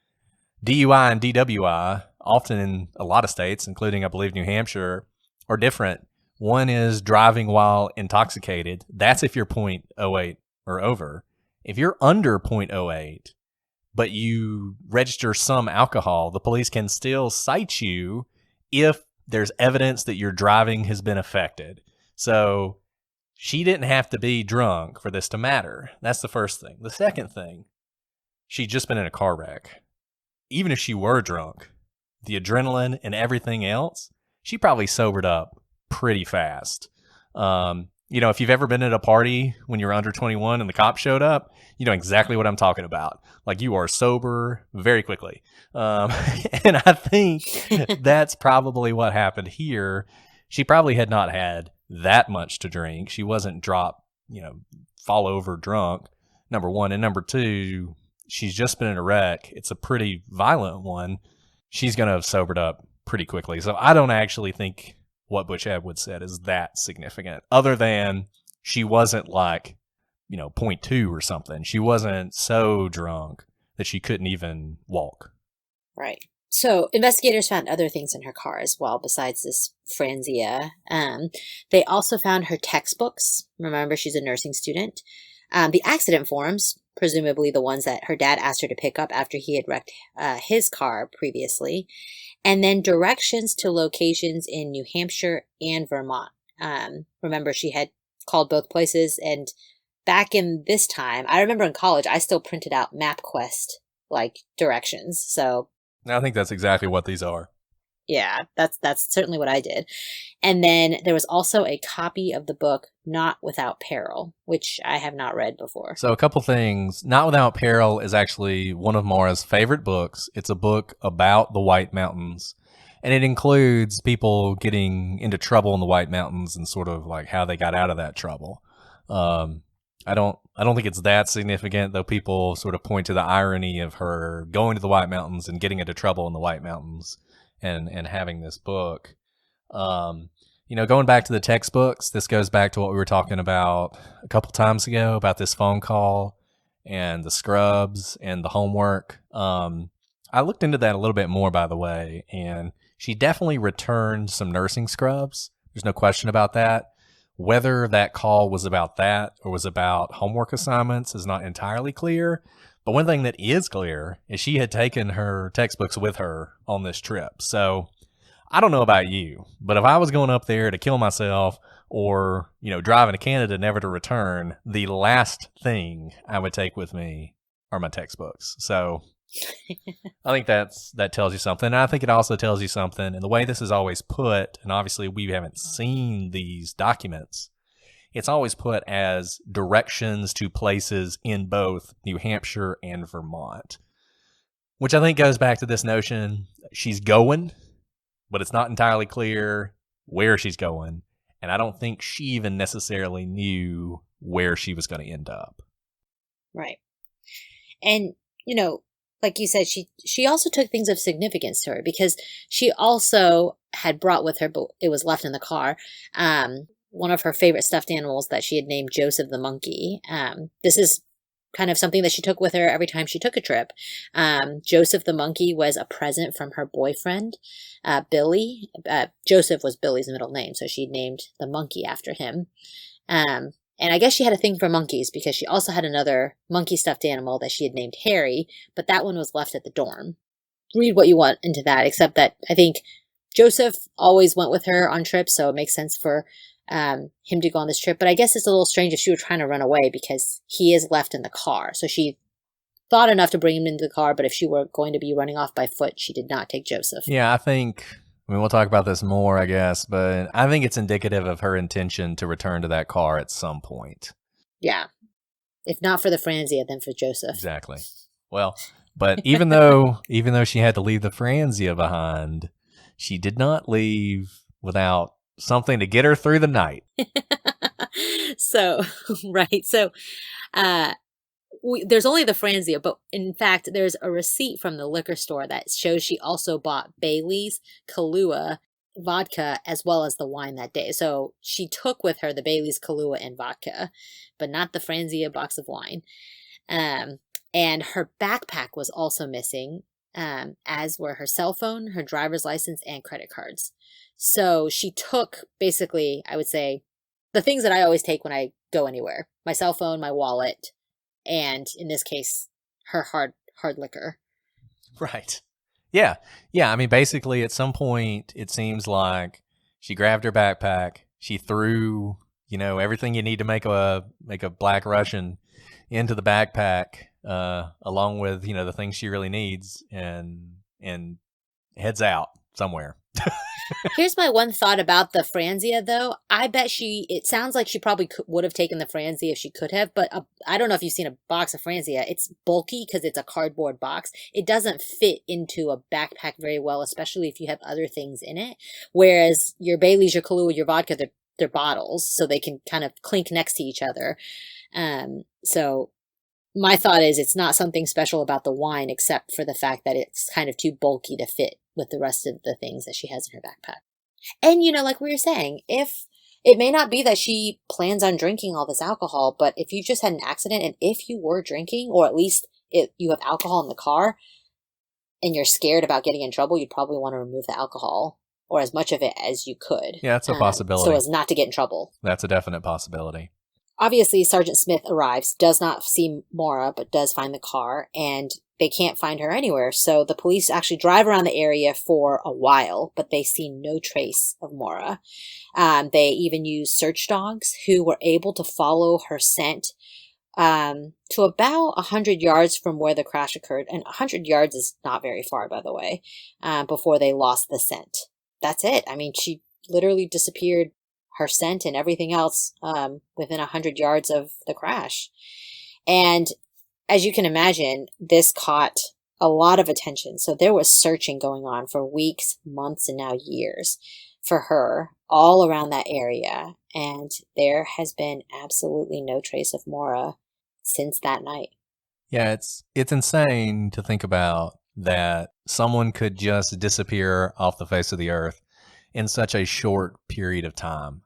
DUI and DWI, often in a lot of states, including, I believe, New Hampshire, are different. One is driving while intoxicated. That's if you're .08 or over. If you're under .08, but you register some alcohol, the police can still cite you if there's evidence that your driving has been affected. So she didn't have to be drunk for this to matter. That's the first thing. The second thing, she'd just been in a car wreck. Even if she were drunk, the adrenaline and everything else, she probably sobered up pretty fast. If you've ever been at a party when you were under 21 and the cops showed up, you know exactly what I'm talking about. Like, you are sober very quickly. And I think that's probably what happened here. She probably had not had that much to drink. She wasn't dropped, fall over drunk, number one. And number two, she's just been in a wreck. It's a pretty violent one. She's going to have sobered up pretty quickly. So I don't actually think what Butch Atwood said is that significant, other than she wasn't like, 0.2 or something. She wasn't so drunk that she couldn't even walk. Right. So investigators found other things in her car as well, besides this Franzia. They also found her textbooks. Remember, she's a nursing student. The accident forms, presumably the ones that her dad asked her to pick up after he had wrecked his car previously. And then directions to locations in New Hampshire and Vermont. Remember, she had called both places. And back in this time, I remember in college, I still printed out MapQuest, directions. So I think that's exactly what these are. Yeah, that's certainly what I did. And then there was also a copy of the book Not Without Peril, which I have not read before. So a couple things. Not Without Peril is actually one of Maura's favorite books. It's a book about the White Mountains, and it includes people getting into trouble in the White Mountains and sort of like how they got out of that trouble. I don't think it's that significant, though people sort of point to the irony of her going to the White Mountains and getting into trouble in the White Mountains and having this book. Going back to the textbooks, this goes back to what we were talking about a couple times ago about this phone call and the scrubs and the homework. I looked into that a little bit more, by the way, and she definitely returned some nursing scrubs. There's no question about that. Whether that call was about that or was about homework assignments is not entirely clear. But one thing that is clear is she had taken her textbooks with her on this trip. So I don't know about you, but if I was going up there to kill myself or, driving to Canada never to return, the last thing I would take with me are my textbooks. So I think that tells you something. And I think it also tells you something. And the way this is always put, and obviously we haven't seen these documents, it's always put as directions to places in both New Hampshire and Vermont, which I think goes back to this notion she's going, but it's not entirely clear where she's going. And I don't think she even necessarily knew where she was going to end up. Right. And, like you said, she also took things of significance to her because she also had brought with her, but it was left in the car, one of her favorite stuffed animals that she had named Joseph the monkey. This is kind of something that she took with her every time she took a trip. Joseph the monkey was a present from her boyfriend, Billy. Joseph was Billy's middle name, so she named the monkey after him. And I guess she had a thing for monkeys because she also had another monkey stuffed animal that she had named Harry, but that one was left at the dorm. Read what you want into that, except that I think Joseph always went with her on trips, so it makes sense for him to go on this trip. But I guess it's a little strange if she were trying to run away because he is left in the car. So she thought enough to bring him into the car, but if she were going to be running off by foot, she did not take Joseph. Yeah, we'll talk about this more, I guess, but I think it's indicative of her intention to return to that car at some point. Yeah. If not for the Franzia, then for Joseph. Exactly. Well, but even though she had to leave the Franzia behind, she did not leave without something to get her through the night. So, right. So, there's only the Franzia, but in fact, there's a receipt from the liquor store that shows she also bought Bailey's, Kahlua, vodka, as well as the wine that day. So she took with her the Bailey's, Kahlua, and vodka, but not the Franzia box of wine. And her backpack was also missing, as were her cell phone, her driver's license, and credit cards. So she took, basically, I would say, the things that I always take when I go anywhere: my cell phone, my wallet, and in this case, her hard liquor. Right. Yeah. Yeah. I mean, basically, at some point, it seems like she grabbed her backpack, she threw, everything you need to make a Black Russian into the backpack, along with, the things she really needs, and heads out somewhere. Here's my one thought about the Franzia, though. I bet it sounds like she probably would have taken the Franzia if she could have, but I don't know if you've seen a box of Franzia. It's bulky because it's a cardboard box. It doesn't fit into a backpack very well, especially if you have other things in it. Whereas your Bailey's, your Kahlua, your vodka, they're bottles, so they can kind of clink next to each other. So my thought is it's not something special about the wine, except for the fact that it's kind of too bulky to fit with the rest of the things that she has in her backpack. And, like we were saying, if it may not be that she plans on drinking all this alcohol, but if you just had an accident and if you were drinking, or at least you have alcohol in the car and you're scared about getting in trouble, you'd probably want to remove the alcohol, or as much of it as you could. Yeah, that's a possibility. So as not to get in trouble. That's a definite possibility. Obviously, Sergeant Smith arrives, does not see Maura, but does find the car, and they can't find her anywhere. So the police actually drive around the area for a while, but they see no trace of Maura. They even use search dogs who were able to follow her scent to about 100 yards from where the crash occurred. And 100 yards is not very far, by the way, before they lost the scent. That's it. I mean, she literally disappeared, her scent and everything else, within 100 yards of the crash. And as you can imagine, this caught a lot of attention. So there was searching going on for weeks, months, and now years for her all around that area. And there has been absolutely no trace of Maura since that night. Yeah, it's insane to think about that someone could just disappear off the face of the earth in such a short period of time.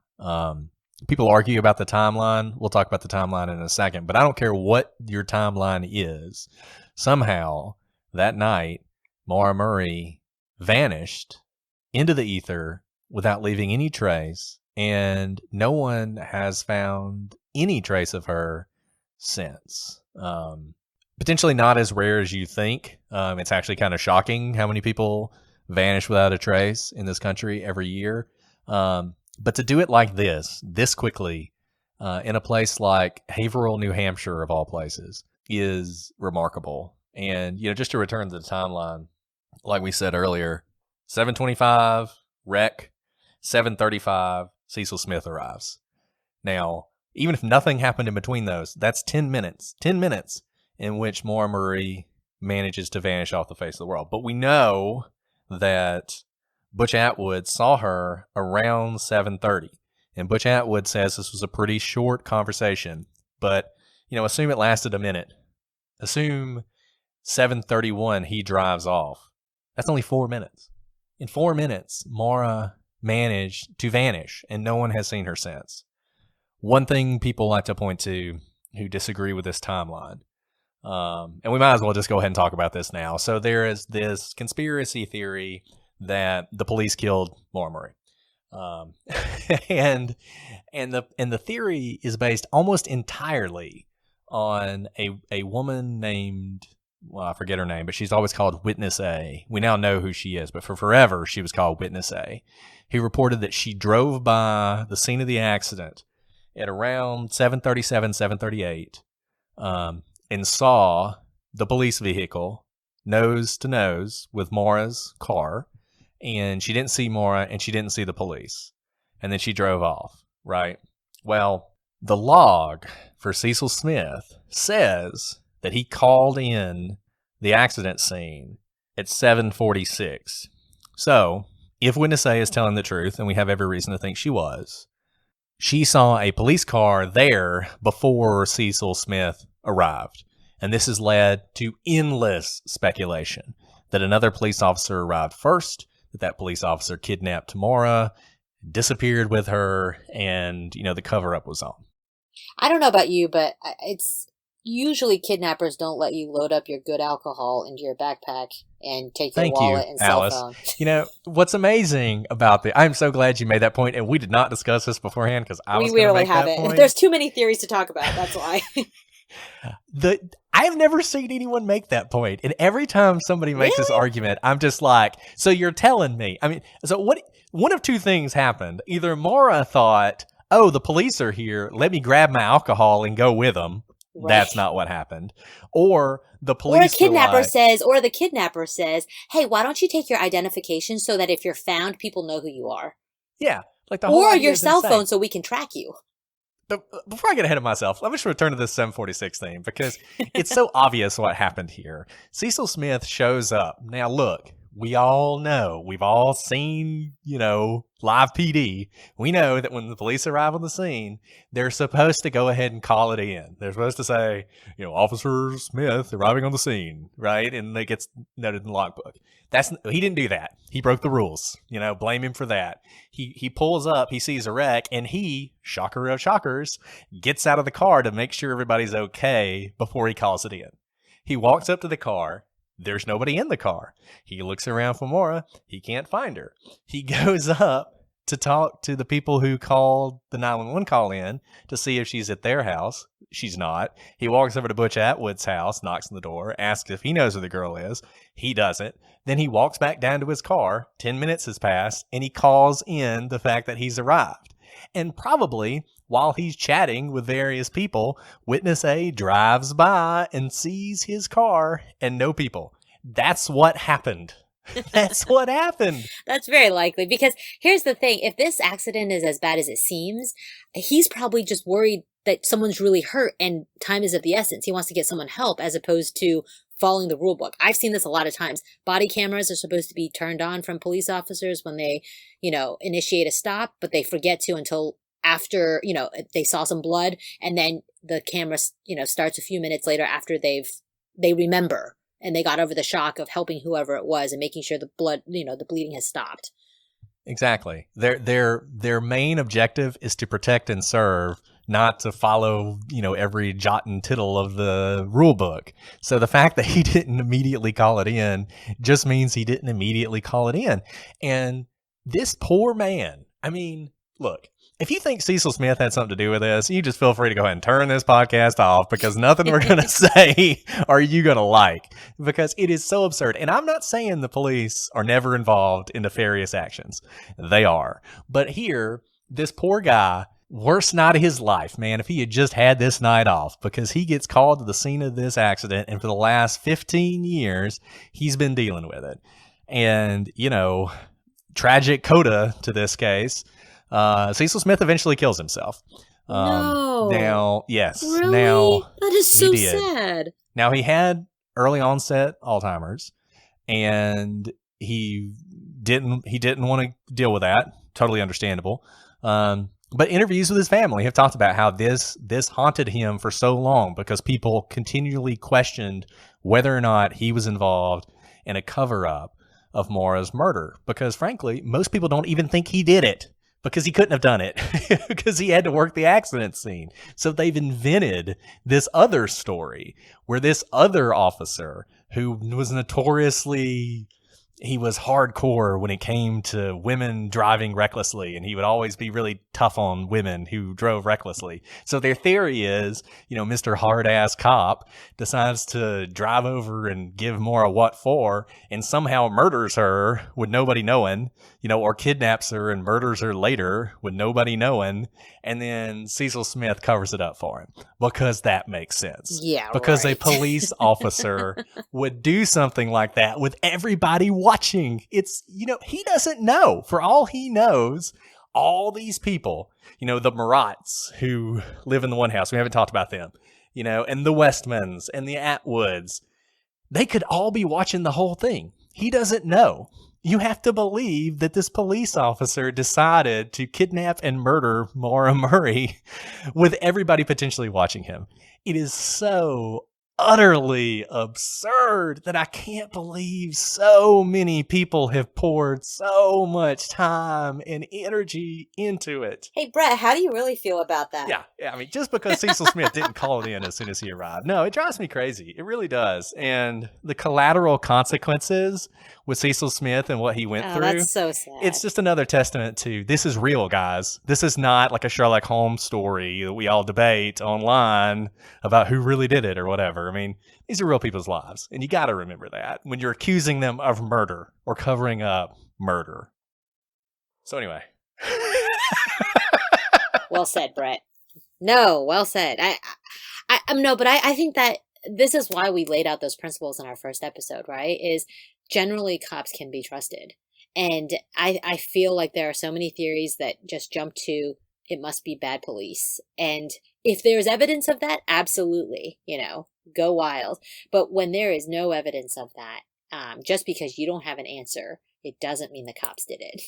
People argue about the timeline. We'll talk about the timeline in a second, but I don't care what your timeline is. Somehow, that night, Maura Murray vanished into the ether without leaving any trace, and no one has found any trace of her since. Potentially not as rare as you think. It's actually kind of shocking how many people vanish without a trace in this country every year. But to do it like this quickly, in a place like Haverhill, New Hampshire, of all places, is remarkable. And, just to return to the timeline, like we said earlier, 7:25, wreck, 7:35, Cecil Smith arrives. Now, even if nothing happened in between those, that's 10 minutes. 10 minutes in which Maura Murray manages to vanish off the face of the world. But we know that Butch Atwood saw her around 7:30. And Butch Atwood says this was a pretty short conversation. But, assume it lasted a minute. Assume 7:31 he drives off. That's only 4 minutes. In 4 minutes, Maura managed to vanish, and no one has seen her since. One thing people like to point to who disagree with this timeline, and we might as well just go ahead and talk about this now. So there is this conspiracy theory that the police killed Maura Murray. And the theory is based almost entirely on a woman named, well, I forget her name, but she's always called Witness A. We now know who she is, but for forever she was called Witness A, who reported that she drove by the scene of the accident at around 7:37, 7:38, and saw the police vehicle nose to nose with Maura's car. And she didn't see Maura, and she didn't see the police. And then she drove off, right? Well, the log for Cecil Smith says that he called in the accident scene at 7:46. So, if Witness A is telling the truth, and we have every reason to think she saw a police car there before Cecil Smith arrived. And this has led to endless speculation that another police officer arrived first, that police officer kidnapped Maura, disappeared with her, and, the cover-up was on. I don't know about you, but it's usually kidnappers don't let you load up your good alcohol into your backpack and take your wallet and cell phone. What's amazing about I'm so glad you made that point, and we did not discuss this beforehand because we rarely have it. Point. There's too many theories to talk about. That's why. I've never seen anyone make that point, and every time somebody makes this argument, I'm just like, so you're telling me? I mean, so what? One of two things happened. Either Maura thought, oh, the police are here, let me grab my alcohol and go with them. Right. That's not what happened. Or the police or the kidnapper says, hey, why don't you take your identification so that if you're found, people know who you are? Yeah. Like the whole or your cell phone so we can track you. Before I get ahead of myself, let me just return to this 746 theme because it's so obvious what happened here. Cecil Smith shows up. Now, look, we all know, we've all seen, live PD. We know that when the police arrive on the scene, they're supposed to go ahead and call it in. They're supposed to say, Officer Smith arriving on the scene, right? And it gets noted in the logbook. He didn't do that. He broke the rules. Blame him for that. He pulls up, he sees a wreck, and he, shocker of shockers, gets out of the car to make sure everybody's okay before he calls it in. He walks up to the car. There's nobody in the car. He looks around for Maura. He can't find her. He goes up to talk to the people who called the 911 call in to see if she's at their house. She's not. He walks over to Butch Atwood's house, knocks on the door, asks if he knows who the girl is. He doesn't. Then he walks back down to his car. 10 minutes has passed, and he calls in the fact that he's arrived. And probably while he's chatting with various people, witness A drives by and sees his car and no people. That's what happened. That's what happened. That's very likely because here's the thing. If this accident is as bad as it seems, he's probably just worried that someone's really hurt and time is of the essence. He wants to get someone help as opposed to following the rule book. I've seen this a lot of times. Body cameras are supposed to be turned on from police officers when they, initiate a stop, but they forget to until after, they saw some blood, and then the camera, starts a few minutes later after they remember and they got over the shock of helping whoever it was and making sure the blood, the bleeding has stopped. Exactly. Their main objective is to protect and serve, not to follow, every jot and tittle of the rule book. So the fact that he didn't immediately call it in just means he didn't immediately call it in. And this poor man, look, if you think Cecil Smith had something to do with this, you just feel free to go ahead and turn this podcast off because nothing we're going to say are you going to like because it is so absurd. And I'm not saying the police are never involved in nefarious actions. They are. But here, this poor guy, worst night of his life, man, if he had just had this night off because he gets called to the scene of this accident and for the last 15 years, he's been dealing with it. And, tragic coda to this case. Cecil Smith eventually kills himself. No. Now, yes. Really? Now, that is so sad. Now, he had early onset Alzheimer's, and he didn't want to deal with that. Totally understandable. But interviews with his family have talked about how this haunted him for so long because people continually questioned whether or not he was involved in a cover-up of Maura's murder. Because, frankly, most people don't even think he did it. Because he couldn't have done it because he had to work the accident scene. So they've invented this other story where this other officer who was notoriously, he was hardcore when it came to women driving recklessly, and he would always be really tough on women who drove recklessly. So their theory is, Mr. Hard-ass cop decides to drive over and give Maura what for and somehow murders her with nobody knowing, or kidnaps her and murders her later with nobody knowing, and then Cecil Smith covers it up for him because that makes sense. Yeah, because right. A police officer would do something like that with everybody watching. It's, he doesn't know. For all he knows, all these people, the Murats who live in the one house, we haven't talked about them, and the Westmans and the Atwoods, they could all be watching the whole thing. He doesn't know. You have to believe that this police officer decided to kidnap and murder Maura Murray with everybody potentially watching him. It is so utterly absurd that I can't believe so many people have poured so much time and energy into it. Hey, Brett, how do you really feel about that? Yeah. I mean, just because Cecil Smith didn't call it in as soon as he arrived. No, it drives me crazy. It really does. And the collateral consequences with Cecil Smith and what he went through. That's so sad. It's just another testament to this is real, guys. This is not like a Sherlock Holmes story that we all debate online about who really did it or whatever. I mean, these are real people's lives. And you got to remember that when you're accusing them of murder or covering up murder. So anyway. Well said, Brett. No, well said. But I think that this is why we laid out those principles in our first episode, right? Is generally cops can be trusted. And I feel like there are so many theories that just jump to it must be bad police. And if there's evidence of that, absolutely, go wild. But when there is no evidence of that, just because you don't have an answer, it doesn't mean the cops did it.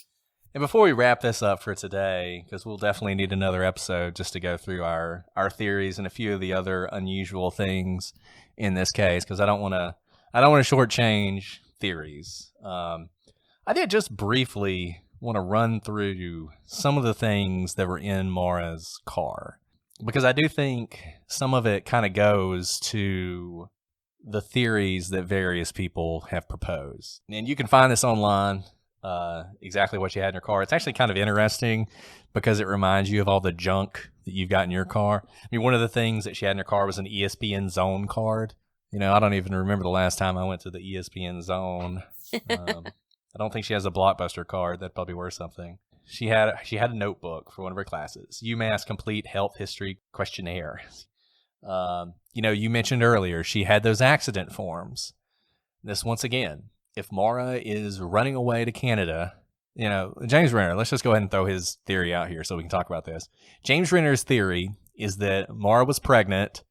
And before we wrap this up for today, because we'll definitely need another episode just to go through our theories and a few of the other unusual things in this case, because I don't want to shortchange theories. I did just briefly want to run through some of the things that were in Maura's car, because I do think some of it kind of goes to the theories that various people have proposed. And you can find this online. Exactly what you had in your car. It's actually kind of interesting because it reminds you of all the junk that you've got in your car. I mean, one of the things that she had in her car was an ESPN Zone card. I don't even remember the last time I went to the ESPN Zone. I don't think she has a Blockbuster card. That'd probably worth something. She had a notebook for one of her classes, UMass Complete Health History Questionnaire. You mentioned earlier she had those accident forms. This once again. If Maura is running away to Canada, James Renner, let's just go ahead and throw his theory out here so we can talk about this. James Renner's theory is that Maura was pregnant,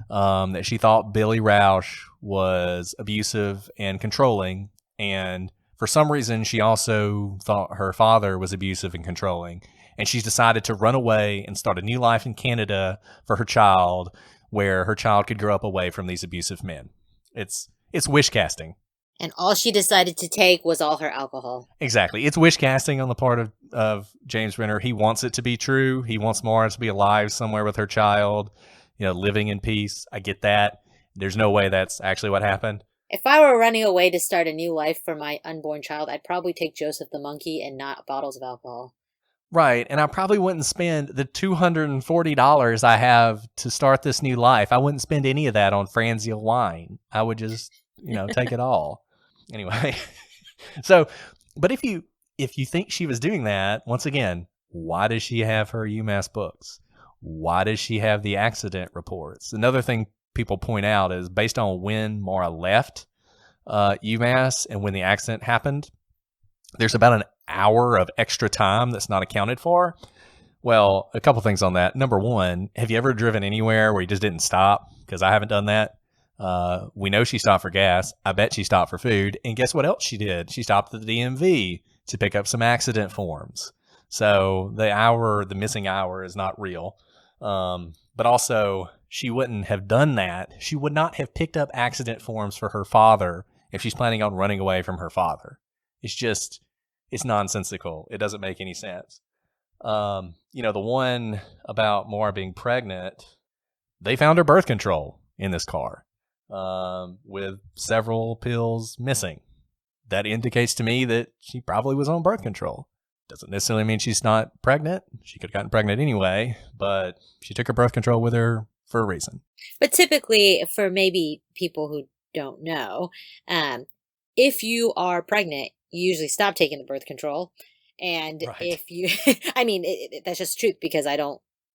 that she thought Billy Roush was abusive and controlling, and for some reason she also thought her father was abusive and controlling, and she's decided to run away and start a new life in Canada for her child, where her child could grow up away from these abusive men. It's wish casting. And all she decided to take was all her alcohol. Exactly. It's wish casting on the part of James Renner. He wants it to be true. He wants Maura to be alive somewhere with her child, living in peace. I get that. There's no way that's actually what happened. If I were running away to start a new life for my unborn child, I'd probably take Joseph the monkey and not bottles of alcohol. Right. And I probably wouldn't spend the $240 I have to start this new life. I wouldn't spend any of that on Franzia wine. I would just, take it all. Anyway, but if you think she was doing that, once again, why does she have her UMass books? Why does she have the accident reports? Another thing people point out is based on when Maura left UMass and when the accident happened, there's about an hour of extra time that's not accounted for. Well, a couple things on that. Number one, have you ever driven anywhere where you just didn't stop? Because I haven't done that. We know she stopped for gas. I bet she stopped for food. And guess what else she did? She stopped at the DMV to pick up some accident forms. So the missing hour is not real. But also, she wouldn't have done that. She would not have picked up accident forms for her father if she's planning on running away from her father. It's nonsensical. It doesn't make any sense. The one about Maura being pregnant, they found her birth control in this car. With several pills missing. That indicates to me that she probably was on birth control. Doesn't necessarily mean she's not pregnant. She could have gotten pregnant anyway, but she took her birth control with her for a reason. But typically, for maybe people who don't know, if you are pregnant, you usually stop taking the birth control. And right. If you, that's just truth, because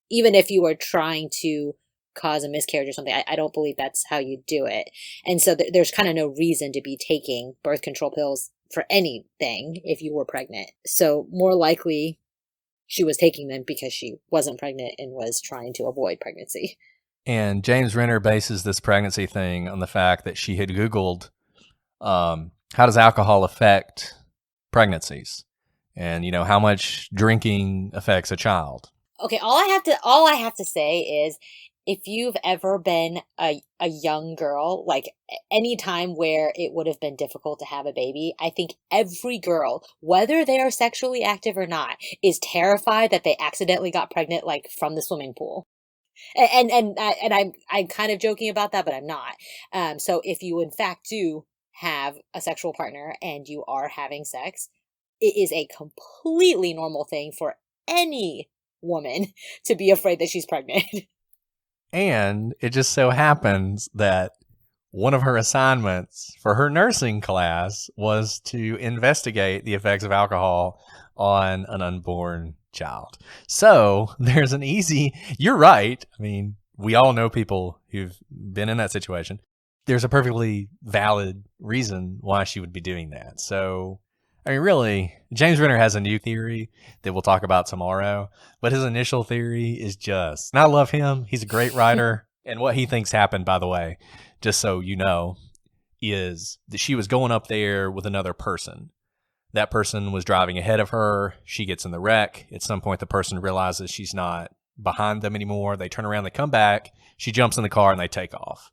even if you are trying to cause a miscarriage or something, I don't believe that's how you do it. And so there's kind of no reason to be taking birth control pills for anything if you were pregnant. So more likely she was taking them because she wasn't pregnant and was trying to avoid pregnancy. And James Renner bases this pregnancy thing on the fact that she had Googled, how does alcohol affect pregnancies? And, how much drinking affects a child. Okay, all I have to say is if you've ever been a young girl, like any time where it would have been difficult to have a baby, I think every girl, whether they are sexually active or not, is terrified that they accidentally got pregnant, like from the swimming pool. And I'm kind of joking about that, but I'm not. So if you in fact do have a sexual partner and you are having sex, it is a completely normal thing for any woman to be afraid that she's pregnant. And it just so happens that one of her assignments for her nursing class was to investigate the effects of alcohol on an unborn child. So there's an easy, you're right. I mean, we all know people who've been in that situation. There's a perfectly valid reason why she would be doing that. So, I mean, really, James Renner has a new theory that we'll talk about tomorrow, but his initial theory is just, and I love him. He's a great writer. And what he thinks happened, by the way, just so you know, is that she was going up there with another person. That person was driving ahead of her. She gets in the wreck. At some point, the person realizes she's not behind them anymore. They turn around, they come back. She jumps in the car and they take off.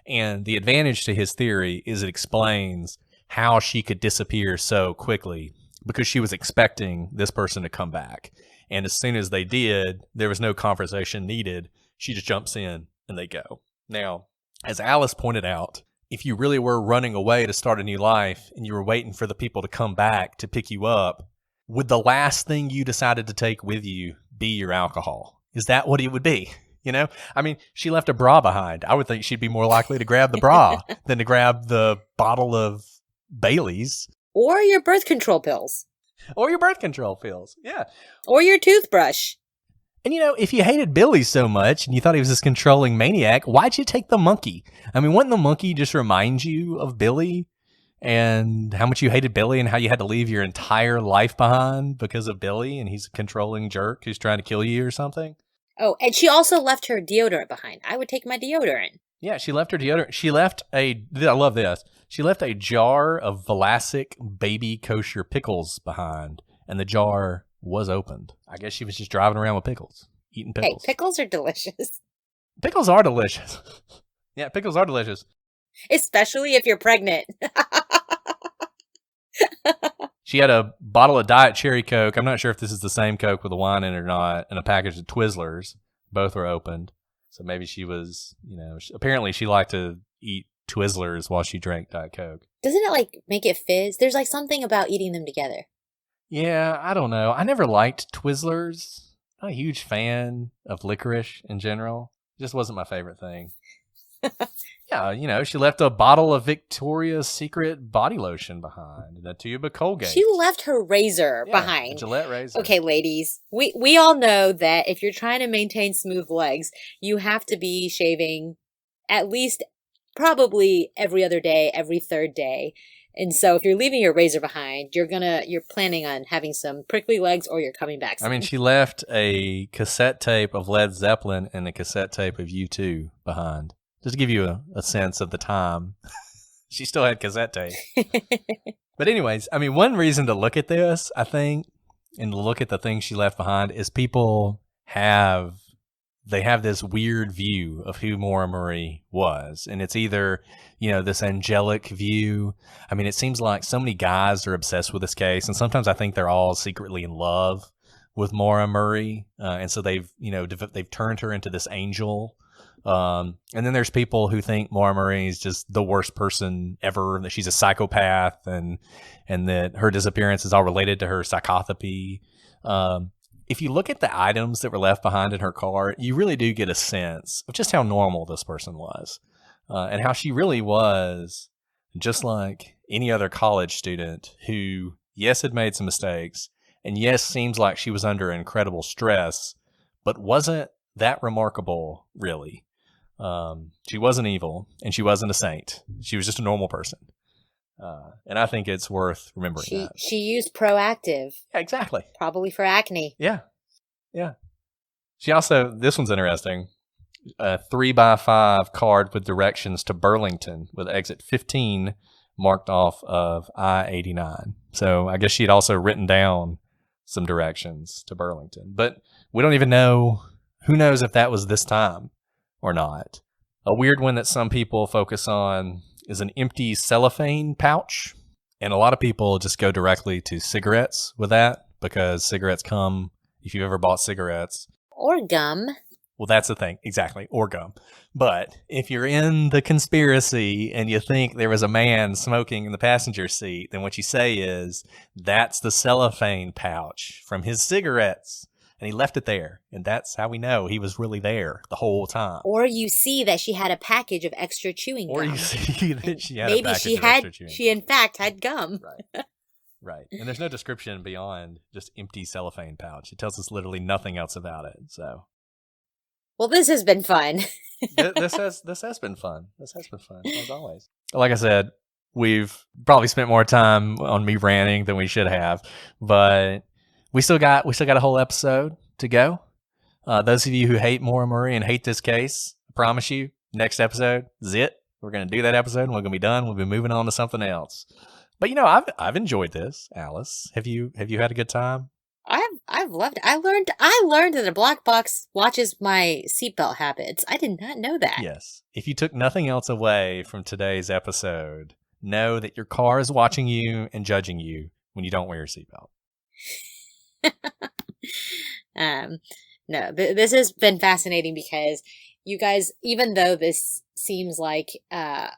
And the advantage to his theory is it explains how she could disappear so quickly because she was expecting this person to come back. And as soon as they did, there was no conversation needed. She just jumps in and they go. Now, as Alice pointed out, if you really were running away to start a new life and you were waiting for the people to come back to pick you up, would the last thing you decided to take with you be your alcohol? Is that what it would be? You know, I mean, she left a bra behind. I would think she'd be more likely to grab the bra than to grab the bottle of Bailey's. Or your birth control pills. Or your birth control pills, yeah. Or your toothbrush. And, you know, if you hated Billy so much and you thought he was this controlling maniac, why'd you take the monkey? I mean, wouldn't the monkey just remind you of Billy and how much you hated Billy and how you had to leave your entire life behind because of Billy and he's a controlling jerk who's trying to kill you or something? Oh, and she also left her deodorant behind. I would take my deodorant. Yeah, she left her deodorant. She left I love this. She left a jar of Vlasic baby kosher pickles behind, and the jar was opened. I guess she was just driving around with pickles, eating pickles. Hey, pickles are delicious. Pickles are delicious. Yeah, pickles are delicious. Especially if you're pregnant. She had a bottle of Diet Cherry Coke. I'm not sure if this is the same Coke with the wine in it or not, and a package of Twizzlers. Both were opened. So maybe she was, you know, apparently she liked to eat Twizzlers while she drank Diet Coke. Doesn't it, like, make it fizz? There's, like, something about eating them together. Yeah, I don't know. I never liked Twizzlers. I'm not a huge fan of licorice in general. It just wasn't my favorite thing. Yeah, you know, she left a bottle of Victoria's Secret body lotion behind and a tube of Colgate. She left her razor behind. A Gillette razor. Okay, ladies, we all know that if you're trying to maintain smooth legs, you have to be shaving at least probably every other day, every third day. And so if you're leaving your razor behind, you're planning on having some prickly legs or you're coming back soon. I mean, she left a cassette tape of Led Zeppelin and a cassette tape of U2 behind. Just to give you a sense of the time. She still had cassette tape. But anyways, I mean, one reason to look at this, I think, and look at the things she left behind is people have this weird view of who Maura Murray was. And it's either, you know, this angelic view. I mean, it seems like so many guys are obsessed with this case. And sometimes I think they're all secretly in love with Maura Murray. And so they've turned her into this angel. And then there's people who think Maura Murray is just the worst person ever, that she's a psychopath and that her disappearance is all related to her psychopathy. If you look at the items that were left behind in her car, you really do get a sense of just how normal this person was, and how she really was just like any other college student who, yes, had made some mistakes, and yes, seems like she was under incredible stress, but wasn't that remarkable, really. She wasn't evil, and she wasn't a saint. She was just a normal person. And I think it's worth remembering that. She used Proactive. Yeah, exactly. Probably for acne. Yeah. Yeah. She also, this one's interesting, a 3x5 card with directions to Burlington with exit 15 marked off of I-89. So I guess she had also written down some directions to Burlington. But we don't even know, who knows if that was this time. or not. A weird one that some people focus on is an empty cellophane pouch. And a lot of people just go directly to cigarettes with that because cigarettes come, if you've ever bought cigarettes. Or gum. Well, that's the thing. Exactly. Or gum. But if you're in the conspiracy and you think there was a man smoking in the passenger seat, then what you say is, that's the cellophane pouch from his cigarettes. And he left it there. And that's how we know he was really there the whole time. Or you see that she had a package of extra chewing gum. Or you see that she had Maybe a package of extra chewing she in fact had gum. Right. Right. And there's no description beyond just empty cellophane pouch. It tells us literally nothing else about it. So. Well, this has been fun. this has been fun. This has been fun, as always. Like I said, we've probably spent more time on me ranting than we should have, but we still got a whole episode to go. Those of you who hate Maura Murray and hate this case, I promise you, next episode is it. We're going to do that episode and we're going to be done. We'll be moving on to something else. But I've enjoyed this, Alice. Have you had a good time? I've loved it. I learned that a black box watches my seatbelt habits. I did not know that. Yes. If you took nothing else away from today's episode, know that your car is watching you and judging you when you don't wear your seatbelt. No, this has been fascinating because you guys, even though this seems like a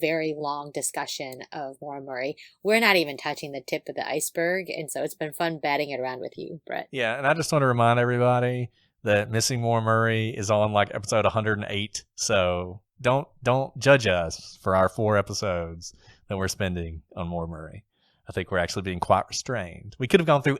very long discussion of Maura Murray, we're not even touching the tip of the iceberg, and so it's been fun batting it around with you, Brett. Yeah, and I just want to remind everybody that Missing Maura Murray is on like episode 108, so don't judge us for our 4 episodes that we're spending on Maura Murray. I think we're actually being quite restrained. We could have gone through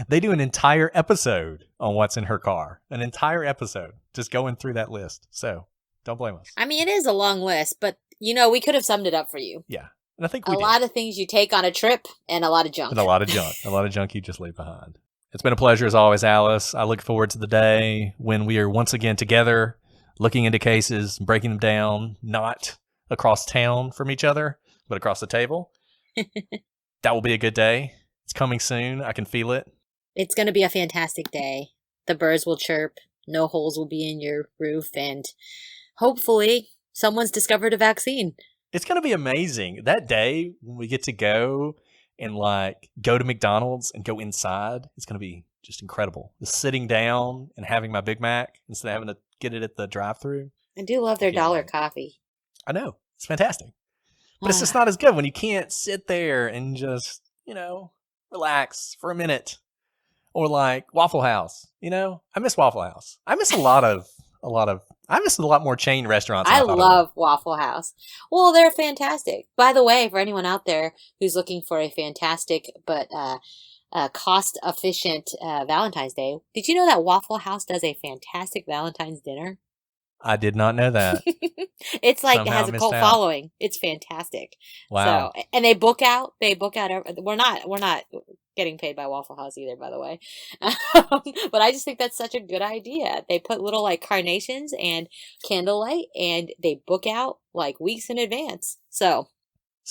they do an entire episode on what's in her car. An entire episode just going through that list. So don't blame us. I mean, it is a long list, but we could have summed it up for you. Yeah. And I think a lot of things you take on a trip and a lot of junk. And a lot of junk. A lot of junk you just leave behind. It's been a pleasure as always, Alice. I look forward to the day when we are once again together, looking into cases, breaking them down, not across town from each other, but across the table. That will be a good day. It's coming soon. I can feel it. It's going to be a fantastic day. The birds will chirp. No holes will be in your roof. And hopefully someone's discovered a vaccine. It's going to be amazing. That day when we get to go and go to McDonald's and go inside, it's going to be just incredible. Just sitting down and having my Big Mac instead of having to get it at the drive-thru. I do love their dollar coffee. I know. It's fantastic. But it's just not as good when you can't sit there and just, relax for a minute. Or like Waffle House, I miss Waffle House. I miss I miss a lot more chain restaurants. I love Waffle House. Well, they're fantastic. By the way, for anyone out there who's looking for a fantastic but cost-efficient Valentine's Day, did you know that Waffle House does a fantastic Valentine's dinner? I did not know that. It's like it has a cult following. It's fantastic. Wow. So, and they book out. We're not getting paid by Waffle House either, by the way. But I just think that's such a good idea. They put little carnations and candlelight, and they book out weeks in advance. So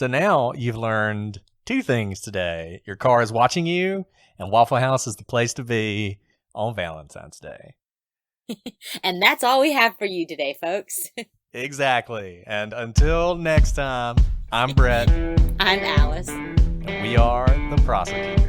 now you've learned 2 things today. Your car is watching you, and Waffle House is the place to be on Valentine's Day. And that's all we have for you today, folks. Exactly. And until next time, I'm Brett. I'm Alice. And we are the Prosecutors.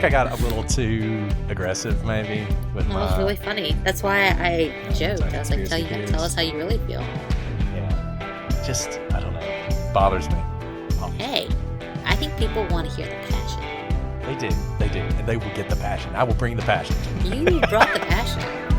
I got a little too aggressive, maybe. It was really funny. That's why I joked. I was like, tell us how you really feel. Yeah. Just, I don't know. It bothers me. Hey, I think people want to hear the passion. They do. And they will get the passion. I will bring the passion. You brought the passion.